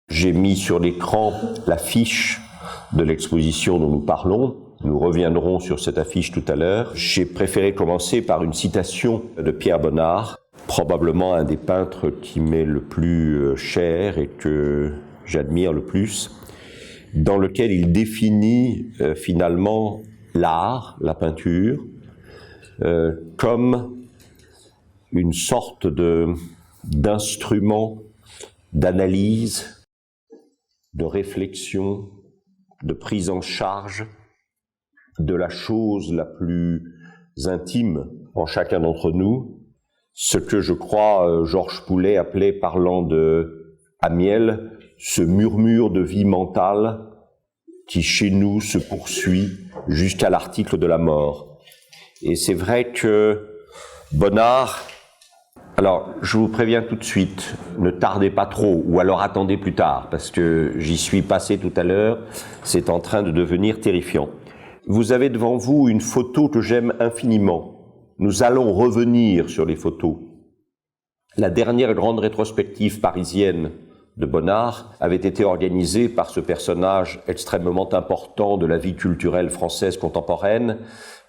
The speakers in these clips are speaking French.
J'ai mis sur l'écran l'affiche de l'exposition dont nous parlons. Nous reviendrons sur cette affiche tout à l'heure. J'ai préféré commencer par une citation de Pierre Bonnard, probablement un des peintres qui m'est le plus cher et que j'admire le plus, dans lequel il définit finalement l'art, la peinture, comme une sorte d'instrument d'analyse, de réflexion, de prise en charge de la chose la plus intime en chacun d'entre nous, ce que je crois Georges Poulet appelait, parlant de Amiel, ce murmure de vie mentale qui chez nous se poursuit jusqu'à l'article de la mort. Et c'est vrai que Bonnard, alors je vous préviens tout de suite, ne tardez pas trop, ou alors attendez plus tard, parce que j'y suis passé tout à l'heure, c'est en train de devenir terrifiant. Vous avez devant vous une photo que j'aime infiniment. Nous allons revenir sur les photos. La dernière grande rétrospective parisienne de Bonnard avait été organisée par ce personnage extrêmement important de la vie culturelle française contemporaine,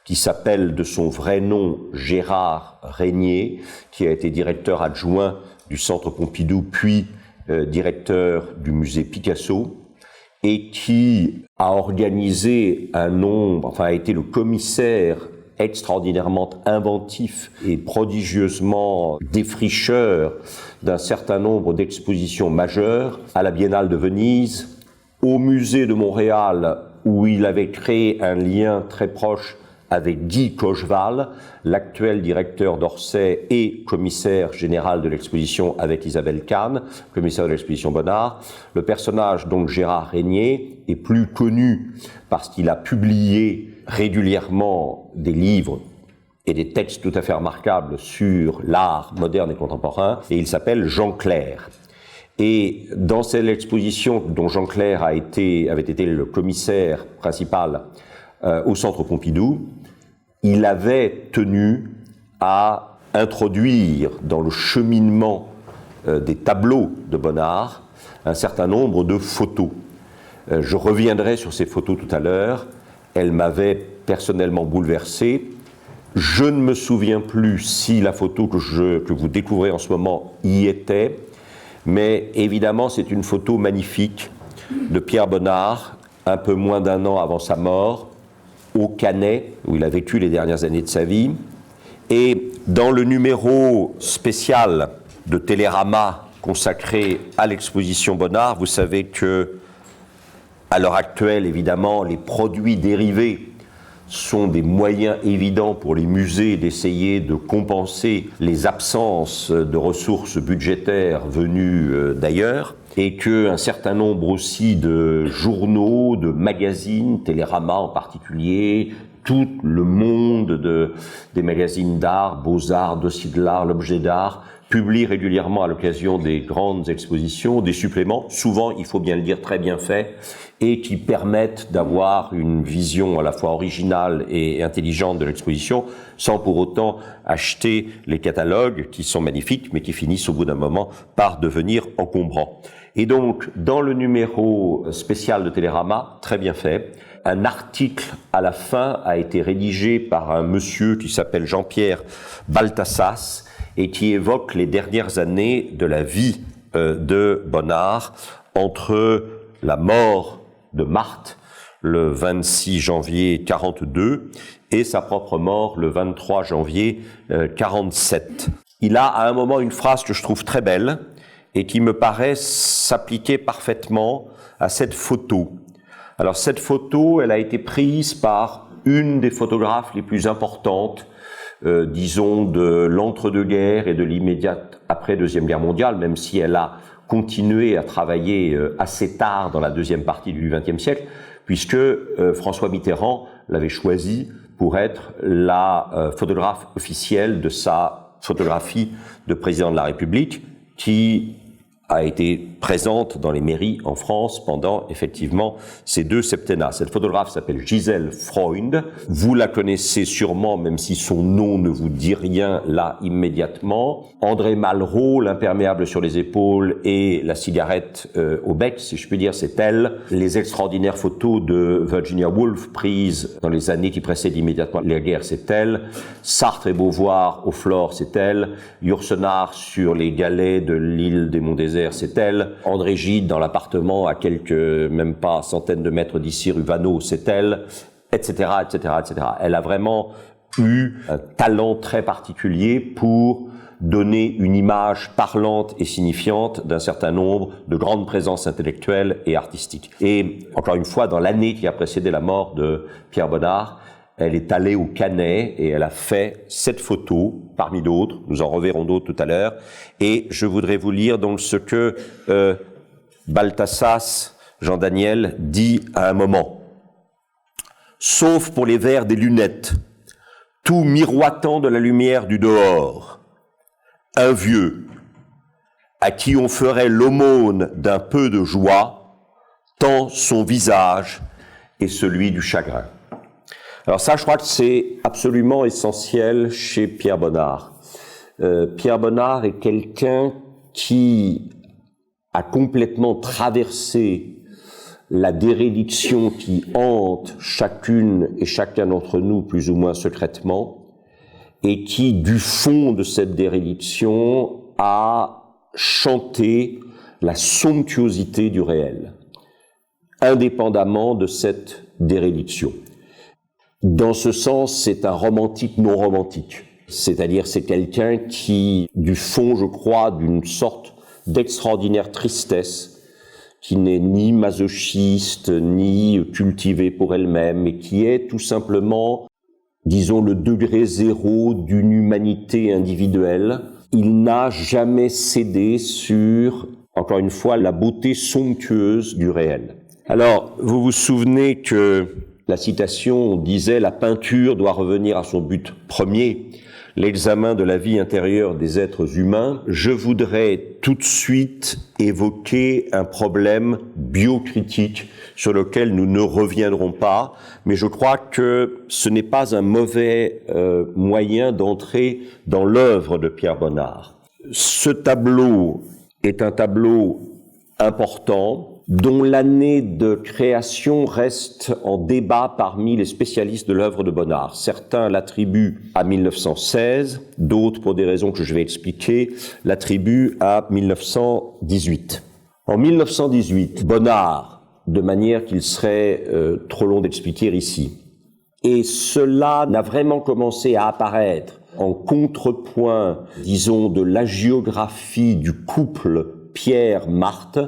qui s'appelle de son vrai nom Gérard Régnier, qui a été directeur adjoint du Centre Pompidou, puis directeur du musée Picasso, et qui a organisé a été le commissaire extraordinairement inventif et prodigieusement défricheur d'un certain nombre d'expositions majeures à la Biennale de Venise, au musée de Montréal, où il avait créé un lien très proche avec Guy Cocheval, l'actuel directeur d'Orsay et commissaire général de l'exposition avec Isabelle Kahn, commissaire de l'exposition Bonnard. Le personnage, donc Gérard Régnier, est plus connu parce qu'il a publié régulièrement des livres et des textes tout à fait remarquables sur l'art moderne et contemporain, et il s'appelle Jean Clair. Et dans cette exposition dont Jean Clair avait été le commissaire principal au Centre Pompidou, il avait tenu à introduire dans le cheminement des tableaux de Bonnard un certain nombre de photos. Je reviendrai sur ces photos tout à l'heure. Elles m'avaient personnellement bouleversé. Je ne me souviens plus si la photo que vous découvrez en ce moment y était, mais évidemment c'est une photo magnifique de Pierre Bonnard, un peu moins d'un an avant sa mort, au Canet, où il a vécu les dernières années de sa vie. Et dans le numéro spécial de Télérama consacré à l'exposition Bonnard, vous savez que, à l'heure actuelle, évidemment, les produits dérivés sont des moyens évidents pour les musées d'essayer de compenser les absences de ressources budgétaires venues d'ailleurs, et qu'un certain nombre aussi de journaux, de magazines, Télérama en particulier, tout le monde des magazines d'art, Beaux-Arts, Dossier de l'Art, l'Objet d'Art, publie régulièrement à l'occasion des grandes expositions des suppléments, souvent, il faut bien le dire, très bien faits, et qui permettent d'avoir une vision à la fois originale et intelligente de l'exposition, sans pour autant acheter les catalogues qui sont magnifiques, mais qui finissent au bout d'un moment par devenir encombrants. Et donc, dans le numéro spécial de Télérama, très bien fait, un article à la fin a été rédigé par un monsieur qui s'appelle Jean-Pierre Baltassas et qui évoque les dernières années de la vie de Bonnard entre la mort de Marthe le 26 janvier 42 et sa propre mort le 23 janvier 47. Il a à un moment une phrase que je trouve très belle et qui me paraît s'appliquer parfaitement à cette photo. Alors cette photo, elle a été prise par une des photographes les plus importantes, disons de l'entre-deux-guerres et de l'immédiate après Deuxième Guerre mondiale, même si elle a continué à travailler assez tard dans la deuxième partie du XXe siècle, puisque François Mitterrand l'avait choisi pour être la photographe officielle de sa photographie de président de la République, qui a été présente dans les mairies en France pendant effectivement ces 2 septennats. Cette photographe s'appelle Gisèle Freund. Vous la connaissez sûrement, même si son nom ne vous dit rien là immédiatement. André Malraux, l'imperméable sur les épaules et la cigarette au bec, si je puis dire, c'est elle. Les extraordinaires photos de Virginia Woolf prises dans les années qui précèdent immédiatement la guerre, c'est elle. Sartre et Beauvoir au Flore, c'est elle. Yourcenar sur les galets de l'île des Monts-Déserts, c'est elle. André Gide dans l'appartement à quelques, même pas centaines de mètres d'ici, rue Vanneau, c'est elle, etc., etc., etc. Elle a vraiment eu un talent très particulier pour donner une image parlante et signifiante d'un certain nombre de grandes présences intellectuelles et artistiques. Et encore une fois, dans l'année qui a précédé la mort de Pierre Bonnard, elle est allée au Canet et elle a fait cette photo, parmi d'autres, nous en reverrons d'autres tout à l'heure, et je voudrais vous lire donc ce que Balthasas, Jean-Daniel, dit à un moment. « Sauf pour les verres des lunettes, tout miroitant de la lumière du dehors, un vieux, à qui on ferait l'aumône d'un peu de joie, tant son visage est celui du chagrin. » Alors ça, je crois que c'est absolument essentiel chez Pierre Bonnard. Pierre Bonnard est quelqu'un qui a complètement traversé la déréliction qui hante chacune et chacun d'entre nous plus ou moins secrètement et qui, du fond de cette déréliction, a chanté la somptuosité du réel, indépendamment de cette déréliction. Dans ce sens, c'est un romantique non romantique. C'est-à-dire, c'est quelqu'un qui, du fond, je crois, d'une sorte d'extraordinaire tristesse, qui n'est ni masochiste, ni cultivée pour elle-même, et qui est tout simplement, disons, le degré zéro d'une humanité individuelle. Il n'a jamais cédé sur, encore une fois, la beauté somptueuse du réel. Alors, vous vous souvenez que la citation disait « La peinture doit revenir à son but premier, l'examen de la vie intérieure des êtres humains ». Je voudrais tout de suite évoquer un problème biocritique sur lequel nous ne reviendrons pas, mais je crois que ce n'est pas un mauvais moyen d'entrer dans l'œuvre de Pierre Bonnard. Ce tableau est un tableau important, dont l'année de création reste en débat parmi les spécialistes de l'œuvre de Bonnard. Certains l'attribuent à 1916, d'autres, pour des raisons que je vais expliquer, l'attribuent à 1918. En 1918, Bonnard, de manière qu'il serait trop long d'expliquer ici, et cela n'a vraiment commencé à apparaître en contrepoint, disons, de l'hagiographie du couple Pierre-Marthe,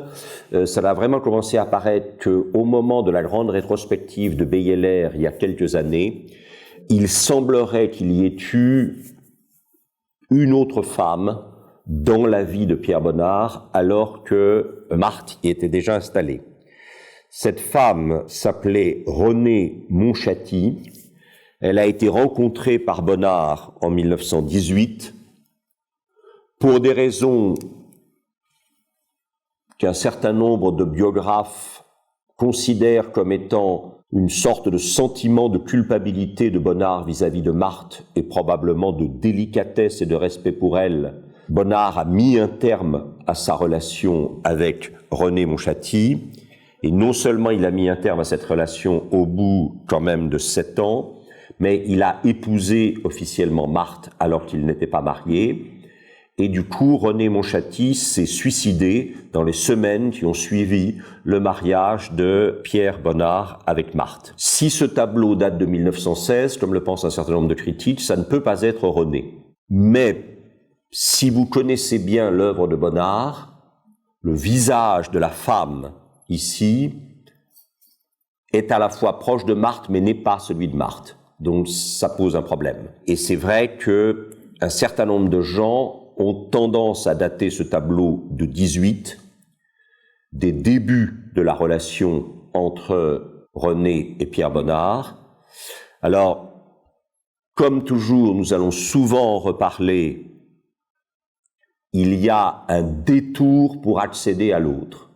ça a vraiment commencé à apparaître qu'au moment de la grande rétrospective de Beyeler, il y a quelques années, il semblerait qu'il y ait eu une autre femme dans la vie de Pierre Bonnard, alors que Marthe y était déjà installée. Cette femme s'appelait Renée Montchâty. Elle a été rencontrée par Bonnard en 1918 pour des raisons qu'un certain nombre de biographes considèrent comme étant une sorte de sentiment de culpabilité de Bonnard vis-à-vis de Marthe et probablement de délicatesse et de respect pour elle. Bonnard a mis un terme à sa relation avec Renée Montchâty, et non seulement il a mis un terme à cette relation au bout quand même de 7 ans, mais il a épousé officiellement Marthe alors qu'il n'était pas marié. Et du coup, Renée Montchâty s'est suicidée dans les semaines qui ont suivi le mariage de Pierre Bonnard avec Marthe. Si ce tableau date de 1916, comme le pensent un certain nombre de critiques, ça ne peut pas être Renée. Mais si vous connaissez bien l'œuvre de Bonnard, le visage de la femme ici est à la fois proche de Marthe, mais n'est pas celui de Marthe. Donc ça pose un problème. Et c'est vrai que un certain nombre de gens ont tendance à dater ce tableau de 18, des débuts de la relation entre Renée et Pierre Bonnard. Alors, comme toujours, nous allons souvent reparler il y a un détour pour accéder à l'autre.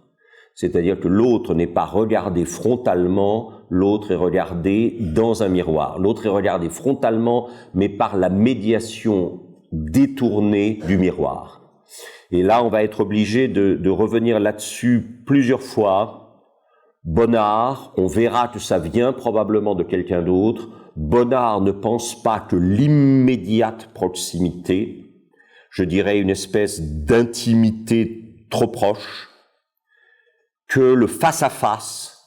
C'est-à-dire que l'autre n'est pas regardé frontalement, l'autre est regardé dans un miroir. L'autre est regardé frontalement, mais par la médiation détournée du miroir. Et là, on va être obligé de revenir là-dessus plusieurs fois. Bonnard, on verra que ça vient probablement de quelqu'un d'autre. Bonnard ne pense pas que l'immédiate proximité, je dirais une espèce d'intimité trop proche, que le face-à-face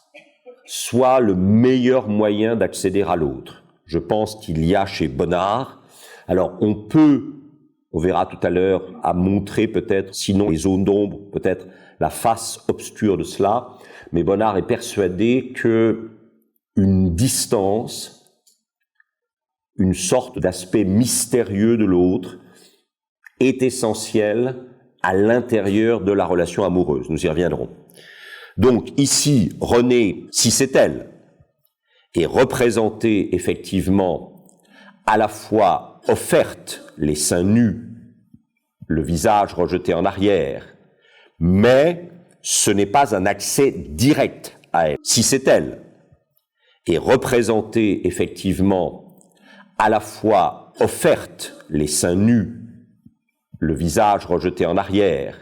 soit le meilleur moyen d'accéder à l'autre. Je pense qu'il y a chez Bonnard, alors on verra tout à l'heure, à montrer peut-être, sinon les zones d'ombre, peut-être la face obscure de cela, mais Bonnard est persuadé que une distance, une sorte d'aspect mystérieux de l'autre, est essentielle à l'intérieur de la relation amoureuse. Nous y reviendrons. Donc ici, Renée, si c'est elle, est représentée effectivement à la fois offerte, les seins nus, le visage rejeté en arrière, mais ce n'est pas un accès direct à elle. Si c'est elle, est représentée effectivement à la fois offerte, les seins nus, le visage rejeté en arrière,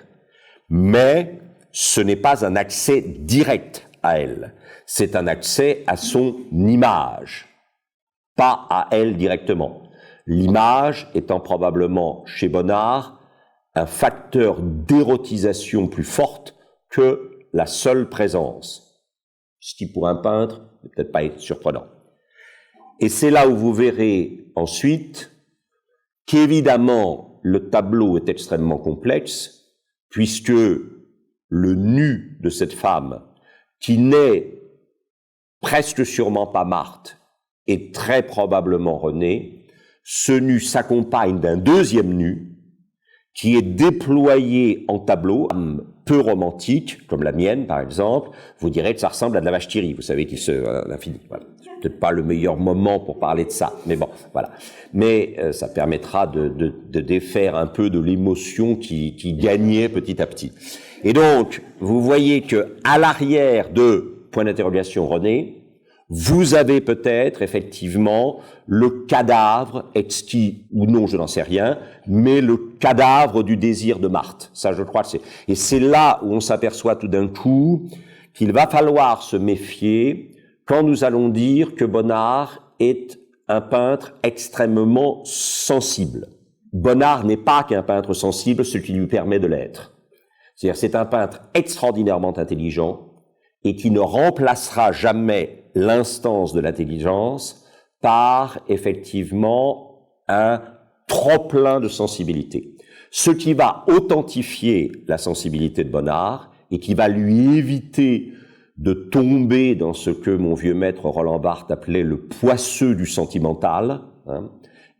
mais ce n'est pas un accès direct à elle, c'est un accès à son image, pas à elle directement. L'image étant probablement, chez Bonnard, un facteur d'érotisation plus forte que la seule présence, ce qui pour un peintre ne peut peut-être pas être surprenant. Et c'est là où vous verrez ensuite qu'évidemment le tableau est extrêmement complexe, puisque le nu de cette femme, qui n'est presque sûrement pas Marthe, et très probablement Renée, ce nu s'accompagne d'un deuxième nu, qui est déployé en tableau, peu romantique, comme la mienne par exemple, vous direz que ça ressemble à de la vache qui rit, vous savez qu'il se... l'infini, voilà. Peut-être pas le meilleur moment pour parler de ça, mais bon, voilà. Mais ça permettra de défaire un peu de l'émotion qui gagnait petit à petit. Et donc, vous voyez que à l'arrière de point d'interrogation Renée, vous avez peut-être effectivement le cadavre, exquis ou non, je n'en sais rien, mais le cadavre du désir de Marthe. Ça, je crois que c'est... Et c'est là où on s'aperçoit tout d'un coup qu'il va falloir se méfier quand nous allons dire que Bonnard est un peintre extrêmement sensible. Bonnard n'est pas qu'un peintre sensible, ce qui lui permet de l'être. C'est-à-dire, c'est un peintre extraordinairement intelligent et qui ne remplacera jamais l'instance de l'intelligence par, effectivement, un trop-plein de sensibilité. Ce qui va authentifier la sensibilité de Bonnard et qui va lui éviter de tomber dans ce que mon vieux maître Roland Barthes appelait le poisseux du sentimental, hein,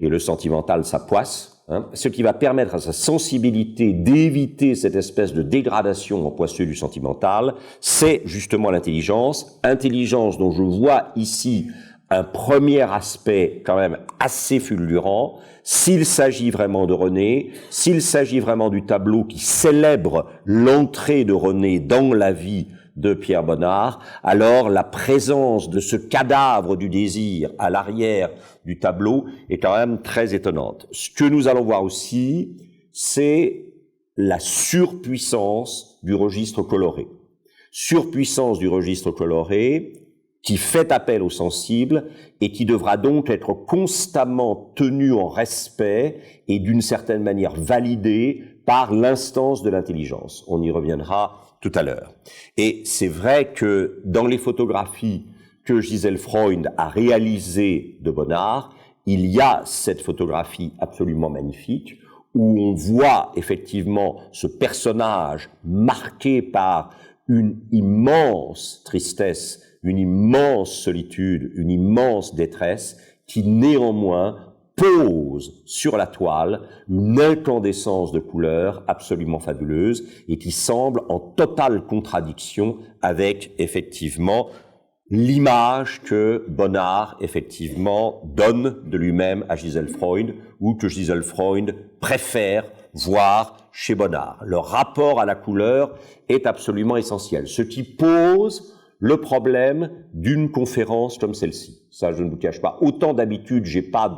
et le sentimental, ça poisse, hein, ce qui va permettre à sa sensibilité d'éviter cette espèce de dégradation en poisseux du sentimental, c'est justement l'intelligence, intelligence dont je vois ici un premier aspect quand même assez fulgurant. S'il s'agit vraiment de Renée, s'il s'agit vraiment du tableau qui célèbre l'entrée de Renée dans la vie de Pierre Bonnard, alors la présence de ce cadavre du désir à l'arrière du tableau est quand même très étonnante. Ce que nous allons voir aussi, c'est la surpuissance du registre coloré. Surpuissance du registre coloré qui fait appel au sensible et qui devra donc être constamment tenu en respect et d'une certaine manière validé par l'instance de l'intelligence. On y reviendra tout à l'heure. Et c'est vrai que dans les photographies que Gisèle Freund a réalisées de Bonnard, il y a cette photographie absolument magnifique où on voit effectivement ce personnage marqué par une immense tristesse, une immense solitude, une immense détresse qui néanmoins pose sur la toile une incandescence de couleurs absolument fabuleuse et qui semble en totale contradiction avec effectivement l'image que Bonnard effectivement donne de lui-même à Gisèle Freund ou que Gisèle Freund préfère voir chez Bonnard. Le rapport à la couleur est absolument essentiel, ce qui pose le problème d'une conférence comme celle-ci. Ça, je ne vous cache pas. Autant d'habitude, j'ai pas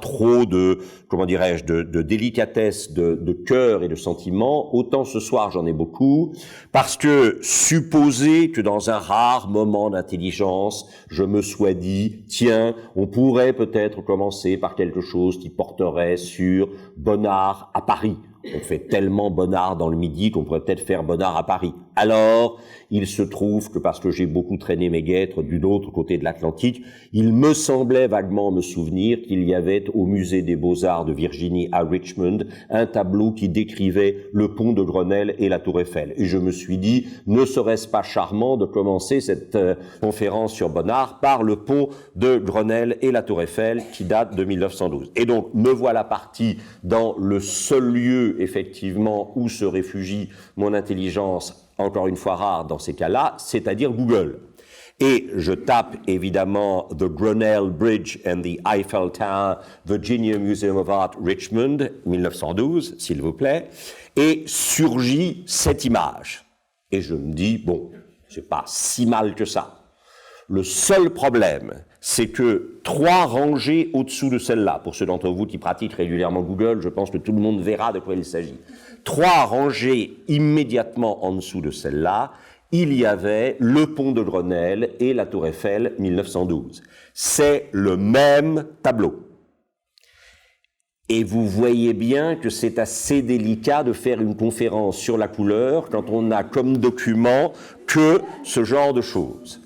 trop de, comment dirais-je, de délicatesse, de cœur et de sentiment. Autant ce soir, j'en ai beaucoup. Parce que, supposer que dans un rare moment d'intelligence, je me sois dit, tiens, on pourrait peut-être commencer par quelque chose qui porterait sur Bonnard à Paris. On fait tellement Bonnard dans le Midi qu'on pourrait peut-être faire Bonnard à Paris. Alors, il se trouve que parce que j'ai beaucoup traîné mes guêtres du l'autre côté de l'Atlantique, il me semblait vaguement me souvenir qu'il y avait au Musée des Beaux-Arts de Virginie à Richmond un tableau qui décrivait le pont de Grenelle et la Tour Eiffel. Et je me suis dit, ne serait-ce pas charmant de commencer cette conférence sur Bonnard par le pont de Grenelle et la Tour Eiffel qui date de 1912. Et donc, me voilà parti dans le seul lieu, effectivement, où se réfugie mon intelligence, encore une fois rare dans ces cas-là, c'est-à-dire Google. Et je tape évidemment The Grenelle Bridge and the Eiffel Tower, Virginia Museum of Art, Richmond, 1912, s'il vous plaît, et surgit cette image. Et je me dis, bon, c'est pas si mal que ça. Le seul problème, c'est que 3 rangées au-dessous de celle-là, pour ceux d'entre vous qui pratiquent régulièrement Google, je pense que tout le monde verra de quoi il s'agit. 3 rangées immédiatement en dessous de celle-là, il y avait le pont de Grenelle et la Tour Eiffel 1912. C'est le même tableau. Et vous voyez bien que c'est assez délicat de faire une conférence sur la couleur quand on n'a comme document que ce genre de choses.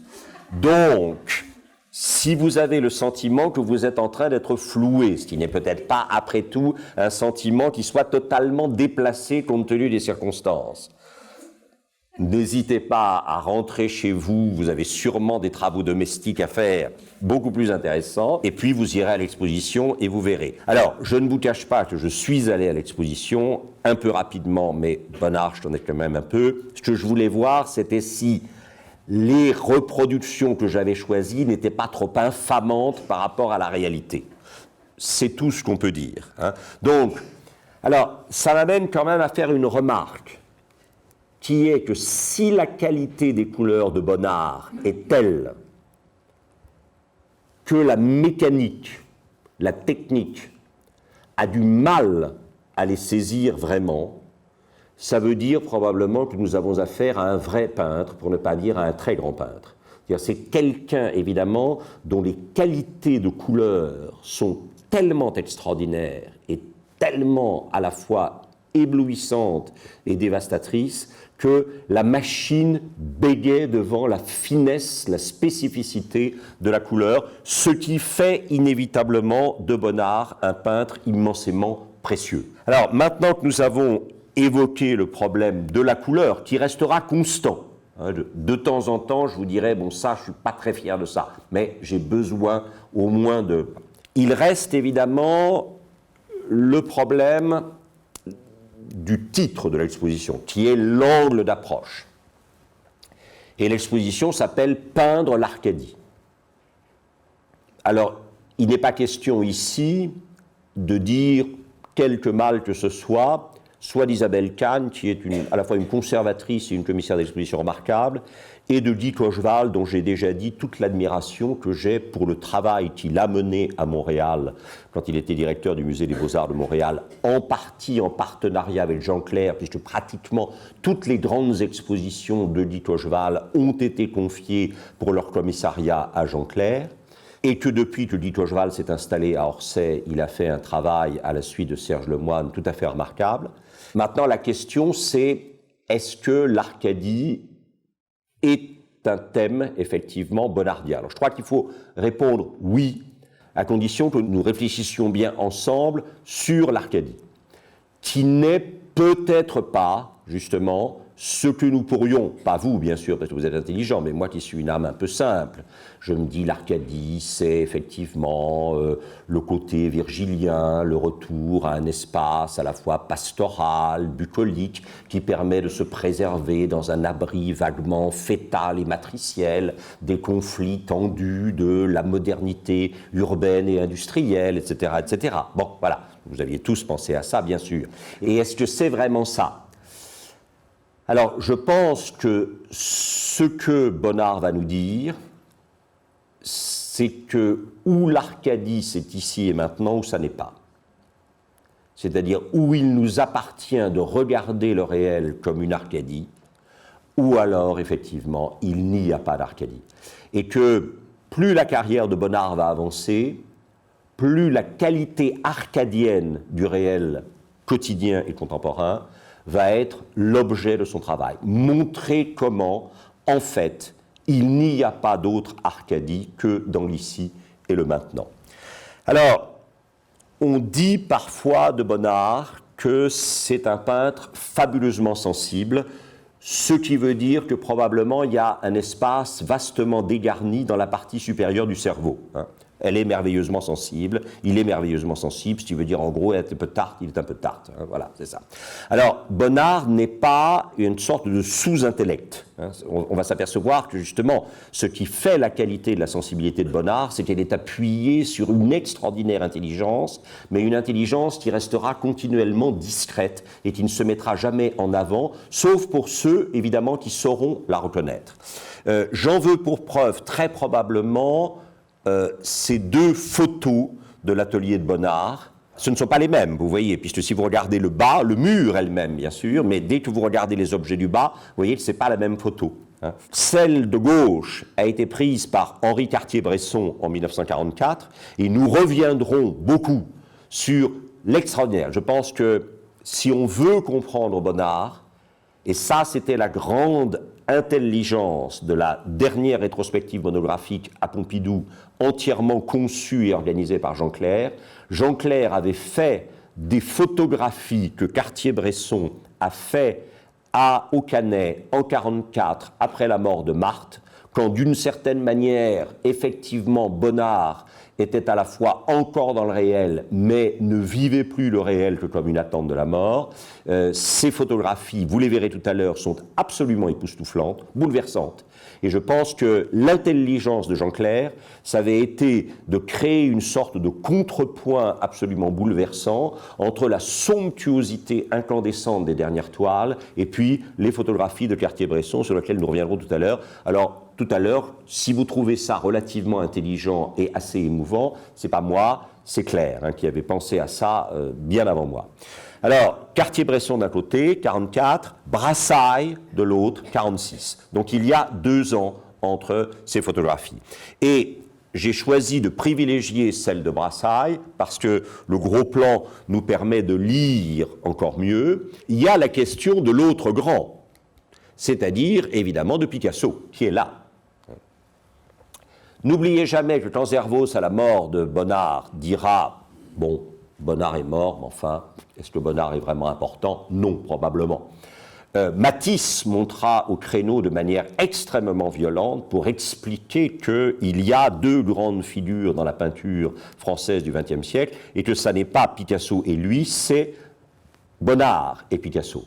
Donc, si vous avez le sentiment que vous êtes en train d'être floué, ce qui n'est peut-être pas, après tout, un sentiment qui soit totalement déplacé compte tenu des circonstances, n'hésitez pas à rentrer chez vous, vous avez sûrement des travaux domestiques à faire beaucoup plus intéressants, et puis vous irez à l'exposition et vous verrez. Alors, je ne vous cache pas que je suis allé à l'exposition, un peu rapidement, mais Bonnard, je t'en ai quand même un peu. Ce que je voulais voir, c'était si les reproductions que j'avais choisies n'étaient pas trop infamantes par rapport à la réalité. C'est tout ce qu'on peut dire. Hein. Donc, alors, ça m'amène quand même à faire une remarque, qui est que si la qualité des couleurs de Bonnard est telle que la mécanique, la technique, a du mal à les saisir vraiment, ça veut dire probablement que nous avons affaire à un vrai peintre, pour ne pas dire à un très grand peintre. C'est quelqu'un, évidemment, dont les qualités de couleur sont tellement extraordinaires et tellement à la fois éblouissantes et dévastatrices que la machine bégait devant la finesse, la spécificité de la couleur, ce qui fait inévitablement de Bonnard un peintre immensément précieux. Alors, maintenant que nous avons évoqué le problème de la couleur, qui restera constant, de temps en temps, je vous dirais, bon, ça, je ne suis pas très fier de ça, mais j'ai besoin au moins de... Il reste évidemment le problème du titre de l'exposition, qui est l'angle d'approche. Et l'exposition s'appelle « Peindre l'Arcadie ». Alors, il n'est pas question ici de dire quelque mal que ce soit d'Isabelle Kahn, qui est à la fois une conservatrice et une commissaire d'exposition remarquable, et de Guy Cocheval, dont j'ai déjà dit toute l'admiration que j'ai pour le travail qu'il a mené à Montréal, quand il était directeur du Musée des Beaux-Arts de Montréal, en partie en partenariat avec Jean Clair, puisque pratiquement toutes les grandes expositions de Guy Cocheval ont été confiées pour leur commissariat à Jean Clair, et que depuis que Guy Cocheval s'est installé à Orsay, il a fait un travail à la suite de Serge Lemoine tout à fait remarquable. Maintenant, la question, c'est est-ce que l'Arcadie est un thème, effectivement, bonnardien? Alors, je crois qu'il faut répondre oui, à condition que nous réfléchissions bien ensemble sur l'Arcadie, qui n'est peut-être pas, justement, ce que nous pourrions, pas vous bien sûr, parce que vous êtes intelligent, mais moi qui suis une âme un peu simple, je me dis l'Arcadie, c'est effectivement le côté virgilien, le retour à un espace à la fois pastoral, bucolique, qui permet de se préserver dans un abri vaguement fœtal et matriciel des conflits tendus de la modernité urbaine et industrielle, etc., etc. Bon, voilà. Vous aviez tous pensé à ça, bien sûr. Et est-ce que c'est vraiment ça? Alors, je pense que ce que Bonnard va nous dire, c'est que où l'Arcadie, c'est ici et maintenant, ou ça n'est pas. C'est-à-dire où il nous appartient de regarder le réel comme une Arcadie, ou alors, effectivement, il n'y a pas d'Arcadie. Et que plus la carrière de Bonnard va avancer, plus la qualité arcadienne du réel quotidien et contemporain va être l'objet de son travail. Montrer comment, en fait, il n'y a pas d'autre Arcadie que dans l'ici et le maintenant. Alors, on dit parfois de Bonnard que c'est un peintre fabuleusement sensible, ce qui veut dire que probablement il y a un espace vastement dégarni dans la partie supérieure du cerveau. Elle est merveilleusement sensible, il est merveilleusement sensible, ce qui veut dire en gros, elle est un peu tarte, il est un peu tarte. Voilà, c'est ça. Alors, Bonnard n'est pas une sorte de sous-intellect. On va s'apercevoir que justement, ce qui fait la qualité de la sensibilité de Bonnard, c'est qu'elle est appuyée sur une extraordinaire intelligence, mais une intelligence qui restera continuellement discrète et qui ne se mettra jamais en avant, sauf pour ceux, évidemment, qui sauront la reconnaître. J'en veux pour preuve, très probablement, ces deux photos de l'atelier de Bonnard. Ce ne sont pas les mêmes, vous voyez, puisque si vous regardez le bas, le mur elle-même, bien sûr, mais dès que vous regardez les objets du bas, vous voyez que ce n'est pas la même photo. Celle de gauche a été prise par Henri Cartier-Bresson en 1944, et nous reviendrons beaucoup sur l'extraordinaire. Je pense que si on veut comprendre Bonnard, et ça c'était la grande intelligence de la dernière rétrospective monographique à Pompidou, entièrement conçue et organisée par Jean Clair. Jean Clair avait fait des photographies que Cartier-Bresson a fait au Canet en 1944, après la mort de Marthe, quand d'une certaine manière, effectivement, Bonnard était à la fois encore dans le réel, mais ne vivait plus le réel que comme une attente de la mort. Ces photographies, vous les verrez tout à l'heure, sont absolument époustouflantes, bouleversantes. Et je pense que l'intelligence de Jean Clair, ça avait été de créer une sorte de contrepoint absolument bouleversant entre la somptuosité incandescente des dernières toiles et puis les photographies de Cartier-Bresson sur lesquelles nous reviendrons tout à l'heure. Alors, tout à l'heure, si vous trouvez ça relativement intelligent et assez émouvant, c'est pas moi, c'est Clair qui avait pensé à ça bien avant moi. Alors, Cartier-Bresson d'un côté, 44, Brassailles de l'autre, 46. Donc il y a 2 ans entre ces photographies. Et j'ai choisi de privilégier celle de Brassailles parce que le gros plan nous permet de lire encore mieux. Il y a la question de l'autre grand, c'est-à-dire évidemment de Picasso, qui est là. N'oubliez jamais que quand Zervos, à la mort de Bonnard, dira « Bon, Bonnard est mort, mais enfin, est-ce que Bonnard est vraiment important? Non, probablement. » Matisse montra au créneau de manière extrêmement violente pour expliquer qu'il y a 2 grandes figures dans la peinture française du XXe siècle et que ça n'est pas Picasso et lui, c'est Bonnard et Picasso.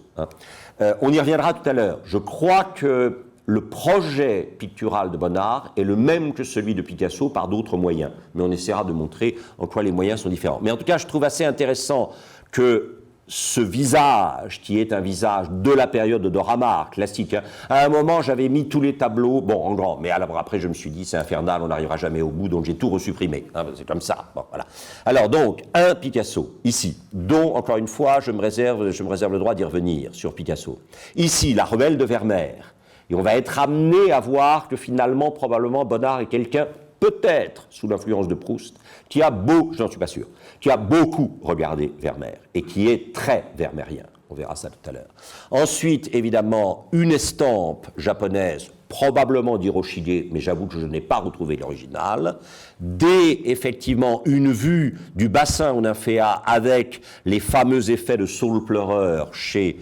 On y reviendra tout à l'heure. Je crois que le projet pictural de Bonnard est le même que celui de Picasso par d'autres moyens. Mais on essaiera de montrer en quoi les moyens sont différents. Mais en tout cas, je trouve assez intéressant que ce visage, qui est un visage de la période de Dora Maar, classique. À un moment, j'avais mis tous les tableaux, bon, en grand, mais alors après, je me suis dit, c'est infernal, on n'arrivera jamais au bout, donc j'ai tout resupprimé. C'est comme ça. Bon, voilà. Alors donc, un Picasso, ici, dont, encore une fois, je me réserve le droit d'y revenir sur Picasso. Ici, la Rebelle de Vermeer. Et on va être amené à voir que finalement, probablement, Bonnard est quelqu'un, peut-être sous l'influence de Proust, qui a je n'en suis pas sûr, qui a beaucoup regardé Vermeer et qui est très vermeerien. On verra ça tout à l'heure. Ensuite, évidemment, une estampe japonaise, probablement d'Hiroshige, mais j'avoue que je n'ai pas retrouvé l'original. Effectivement, une vue du bassin au nymphéa avec les fameux effets de saule pleureur chez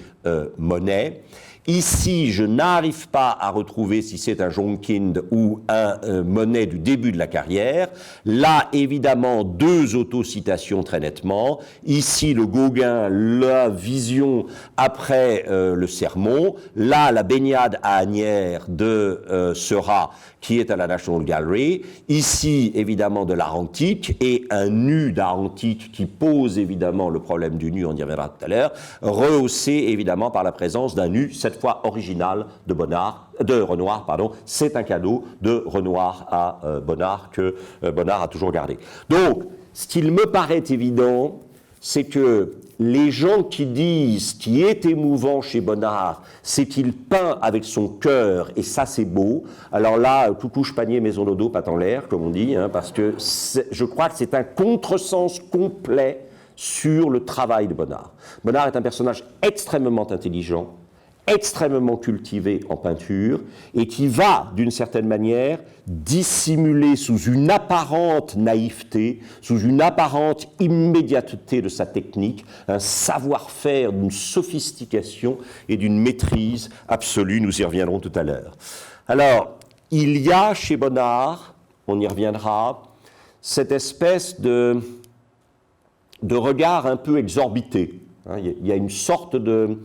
Monet. Ici, je n'arrive pas à retrouver si c'est un Jonquind ou un Monet du début de la carrière. Là, évidemment, 2 autocitations très nettement. Ici, le Gauguin, la vision après le sermon. Là, la baignade à Asnières de de Seurat, qui est à la National Gallery, ici évidemment de l'art antique, et un nu d'art antique qui pose évidemment le problème du nu, on y reviendra tout à l'heure, rehaussé évidemment par la présence d'un nu, cette fois original, de Renoir, pardon. C'est un cadeau de Renoir à Bonnard que Bonnard a toujours gardé. Donc, ce qu'il me paraît évident, c'est que les gens qui disent, ce qui est émouvant chez Bonnard, c'est qu'il peint avec son cœur, et ça c'est beau. Alors là, tout couche panier, maison dodo, patte en l'air, comme on dit, hein, parce que je crois que c'est un contresens complet sur le travail de Bonnard. Bonnard est un personnage extrêmement intelligent, extrêmement cultivé en peinture, et qui va, d'une certaine manière, dissimuler sous une apparente naïveté, sous une apparente immédiateté de sa technique, un savoir-faire d'une sophistication et d'une maîtrise absolue. Nous y reviendrons tout à l'heure. Alors, il y a chez Bonnard, on y reviendra, cette espèce de regard un peu exorbité. Il y a une sorte de...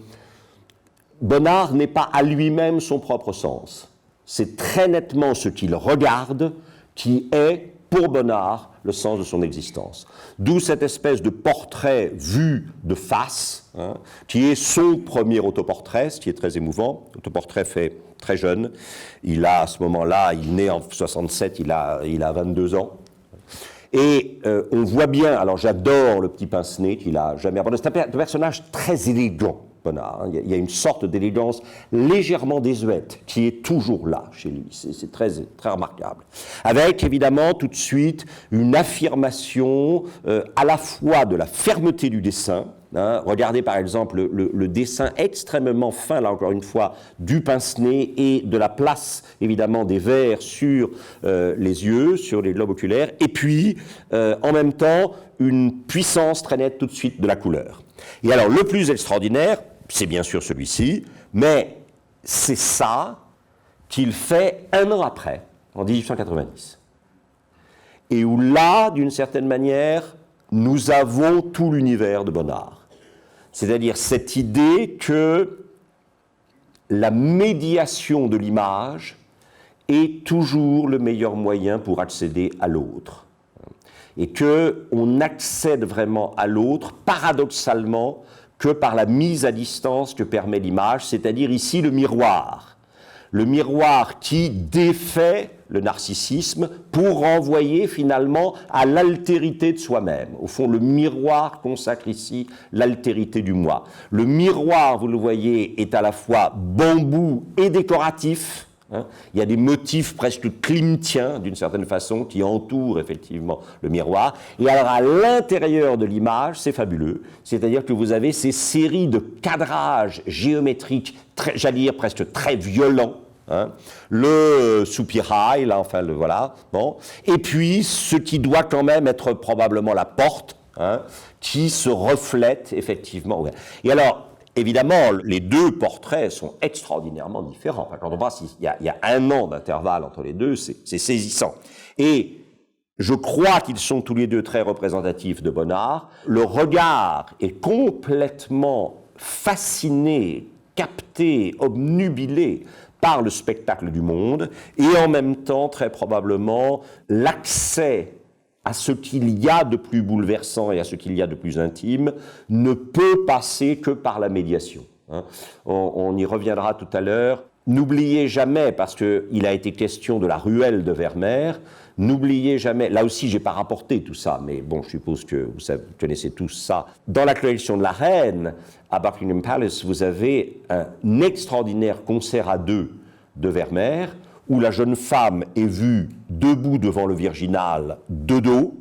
Bonnard n'est pas à lui-même son propre sens. C'est très nettement ce qu'il regarde qui est, pour Bonnard, le sens de son existence. D'où cette espèce de portrait vu de face, hein, qui est son premier autoportrait, ce qui est très émouvant. Autoportrait fait très jeune. Il a, à ce moment-là, il naît en 67, il a 22 ans. Et on voit bien, alors j'adore le petit pince-nez qu'il a jamais abandonné. C'est un personnage très élégant, Bonnard. Il y a une sorte d'élégance légèrement désuète qui est toujours là chez lui. C'est très, très remarquable. Avec évidemment tout de suite une affirmation à la fois de la fermeté du dessin. Hein, regardez par exemple le dessin extrêmement fin, là encore une fois, du pince-nez et de la place évidemment des verres sur les yeux, sur les globes oculaires, et puis en même temps une puissance très nette tout de suite de la couleur. Et alors le plus extraordinaire, c'est bien sûr celui-ci, mais c'est ça qu'il fait un an après, en 1890. Et où là, d'une certaine manière, nous avons tout l'univers de Bonnard. C'est-à-dire cette idée que la médiation de l'image est toujours le meilleur moyen pour accéder à l'autre. Et qu'on accède vraiment à l'autre, paradoxalement, que par la mise à distance que permet l'image, c'est-à-dire ici le miroir. Le miroir qui défait le narcissisme pour renvoyer finalement à l'altérité de soi-même. Au fond, le miroir consacre ici l'altérité du moi. Le miroir, vous le voyez, est à la fois bambou et décoratif. Il y a des motifs presque klimtiens, d'une certaine façon, qui entourent effectivement le miroir. Et alors, à l'intérieur de l'image, c'est fabuleux. C'est-à-dire que vous avez ces séries de cadrages géométriques, j'allais dire presque très violents. Le soupirail, là, enfin, voilà. Bon. Et puis, ce qui doit quand même être probablement la porte, qui se reflète effectivement. Et alors, évidemment, les deux portraits sont extraordinairement différents. Enfin, quand on voit qu'il y a un an d'intervalle entre les deux, c'est saisissant. Et je crois qu'ils sont tous les deux très représentatifs de Bonnard. Le regard est complètement fasciné, capté, obnubilé par le spectacle du monde, et en même temps, très probablement, l'accès à ce qu'il y a de plus bouleversant et à ce qu'il y a de plus intime, ne peut passer que par la médiation. On y reviendra tout à l'heure. N'oubliez jamais, parce qu'il a été question de la ruelle de Vermeer, n'oubliez jamais, là aussi je n'ai pas rapporté tout ça, mais bon, je suppose que vous connaissez tous ça. Dans la collection de la Reine, à Buckingham Palace, vous avez un extraordinaire concert à deux de Vermeer, où la jeune femme est vue debout devant le virginal de dos,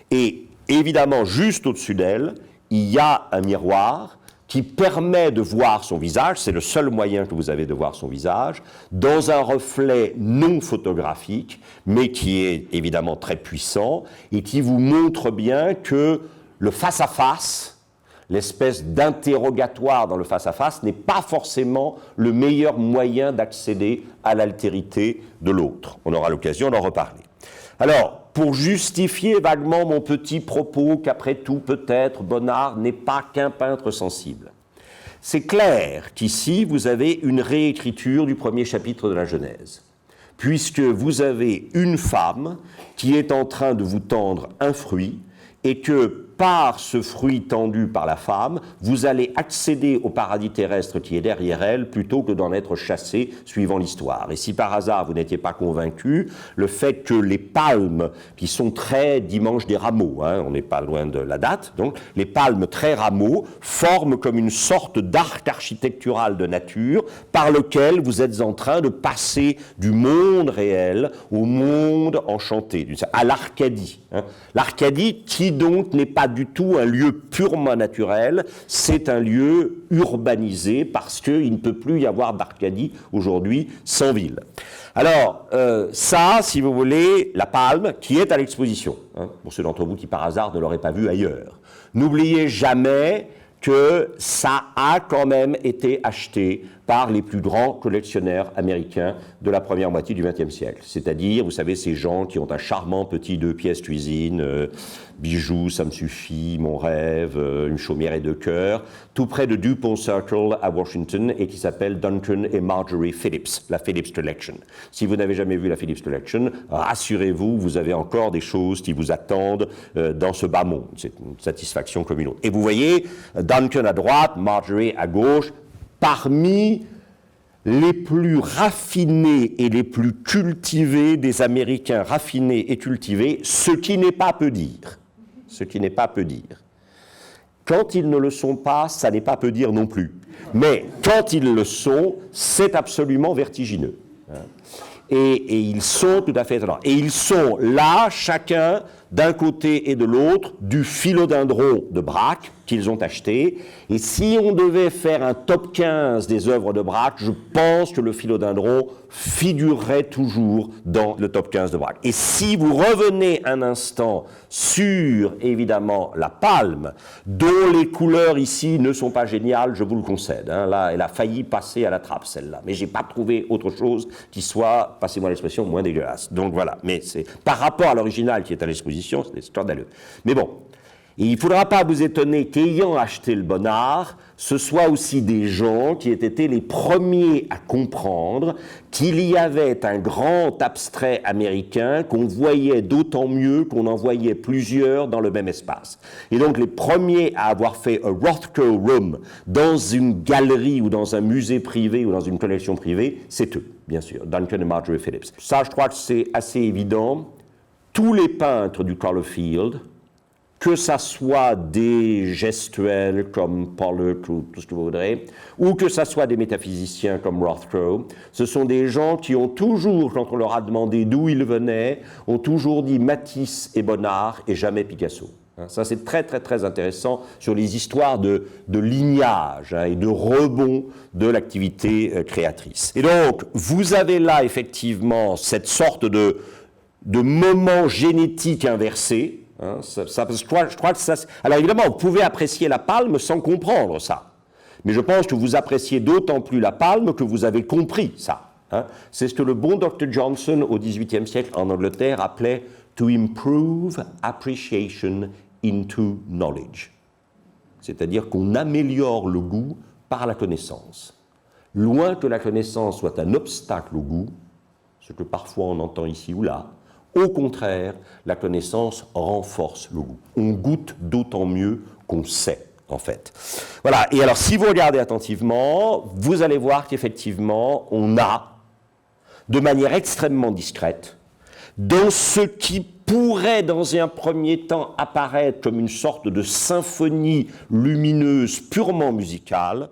et évidemment, juste au-dessus d'elle, il y a un miroir qui permet de voir son visage, c'est le seul moyen que vous avez de voir son visage, dans un reflet non photographique, mais qui est évidemment très puissant, et qui vous montre bien que le face-à-face, l'espèce d'interrogatoire dans le face-à-face n'est pas forcément le meilleur moyen d'accéder à l'altérité de l'autre. On aura l'occasion d'en reparler. Alors, pour justifier vaguement mon petit propos qu'après tout, peut-être, Bonnard n'est pas qu'un peintre sensible. C'est clair qu'ici, vous avez une réécriture du premier chapitre de la Genèse, puisque vous avez une femme qui est en train de vous tendre un fruit, et que par ce fruit tendu par la femme, vous allez accéder au paradis terrestre qui est derrière elle, plutôt que d'en être chassé suivant l'histoire. Et si par hasard vous n'étiez pas convaincu, le fait que les palmes, qui sont très dimanche des rameaux, on n'est pas loin de la date, donc les palmes très rameaux forment comme une sorte d'arc architectural de nature par lequel vous êtes en train de passer du monde réel au monde enchanté, à l'Arcadie. L'Arcadie qui donc n'est pas du tout un lieu purement naturel, c'est un lieu urbanisé parce qu'il ne peut plus y avoir d'Arcadie aujourd'hui sans ville. Alors, ça, si vous voulez, la palme qui est à l'exposition, pour ceux d'entre vous qui par hasard ne l'auraient pas vu ailleurs. N'oubliez jamais que ça a quand même été acheté par les plus grands collectionneurs américains de la première moitié du XXe siècle. C'est-à-dire, vous savez, ces gens qui ont un charmant petit 2 pièces cuisine, bijoux, ça me suffit, mon rêve, une chaumière et 2 cœurs, tout près de DuPont Circle à Washington, et qui s'appelle Duncan et Marjorie Phillips, la Phillips Collection. Si vous n'avez jamais vu la Phillips Collection, rassurez-vous, vous avez encore des choses qui vous attendent dans ce bas monde. C'est une satisfaction comme une autre. Et vous voyez, Duncan à droite, Marjorie à gauche, parmi les plus raffinés et les plus cultivés des Américains raffinés et cultivés, ce qui n'est pas peu dire. Ce qui n'est pas peu dire. Quand ils ne le sont pas, ça n'est pas peu dire non plus. Mais quand ils le sont, c'est absolument vertigineux. Et ils sont tout à fait étonnants. Et ils sont là, chacun, d'un côté et de l'autre, du philodendron de Braque qu'ils ont acheté. Et si on devait faire un top 15 des œuvres de Braque, je pense que le philodendron figurerait toujours dans le top 15 de Braque. Et si vous revenez un instant sur, évidemment, la palme, dont les couleurs ici ne sont pas géniales, je vous le concède. Là, elle a failli passer à la trappe, celle-là. Mais je n'ai pas trouvé autre chose qui soit, passez-moi l'expression, moins dégueulasse. Donc voilà. Mais c'est par rapport à l'original qui est à l'exposition, c'est scandaleux. Mais bon. Et il ne faudra pas vous étonner qu'ayant acheté le Bonnard, ce soit aussi des gens qui aient été les premiers à comprendre qu'il y avait un grand abstrait américain qu'on voyait d'autant mieux qu'on en voyait plusieurs dans le même espace. Et donc les premiers à avoir fait un Rothko Room dans une galerie ou dans un musée privé ou dans une collection privée, c'est eux, bien sûr, Duncan et Marjorie Phillips. Ça, je crois que c'est assez évident. Tous les peintres du Colorfield, que ça soit des gestuels comme Pollock ou tout ce que vous voudrez, ou que ça soit des métaphysiciens comme Rothko, ce sont des gens qui ont toujours, quand on leur a demandé d'où ils venaient, ont toujours dit Matisse et Bonnard et jamais Picasso. Ça, c'est très, très, très intéressant sur les histoires de lignage et de rebond de l'activité créatrice. Et donc, vous avez là, effectivement, cette sorte de moment génétique inversé. Je crois que ça... Alors évidemment, vous pouvez apprécier la palme sans comprendre ça. Mais je pense que vous appréciez d'autant plus la palme que vous avez compris ça. C'est ce que le bon Dr. Johnson, au XVIIIe siècle en Angleterre, appelait « to improve appreciation into knowledge ». C'est-à-dire qu'on améliore le goût par la connaissance. Loin que la connaissance soit un obstacle au goût, ce que parfois on entend ici ou là, au contraire, la connaissance renforce le goût. On goûte d'autant mieux qu'on sait, en fait. Voilà, et alors si vous regardez attentivement, vous allez voir qu'effectivement, on a, de manière extrêmement discrète, dans ce qui pourrait, dans un premier temps, apparaître comme une sorte de symphonie lumineuse purement musicale,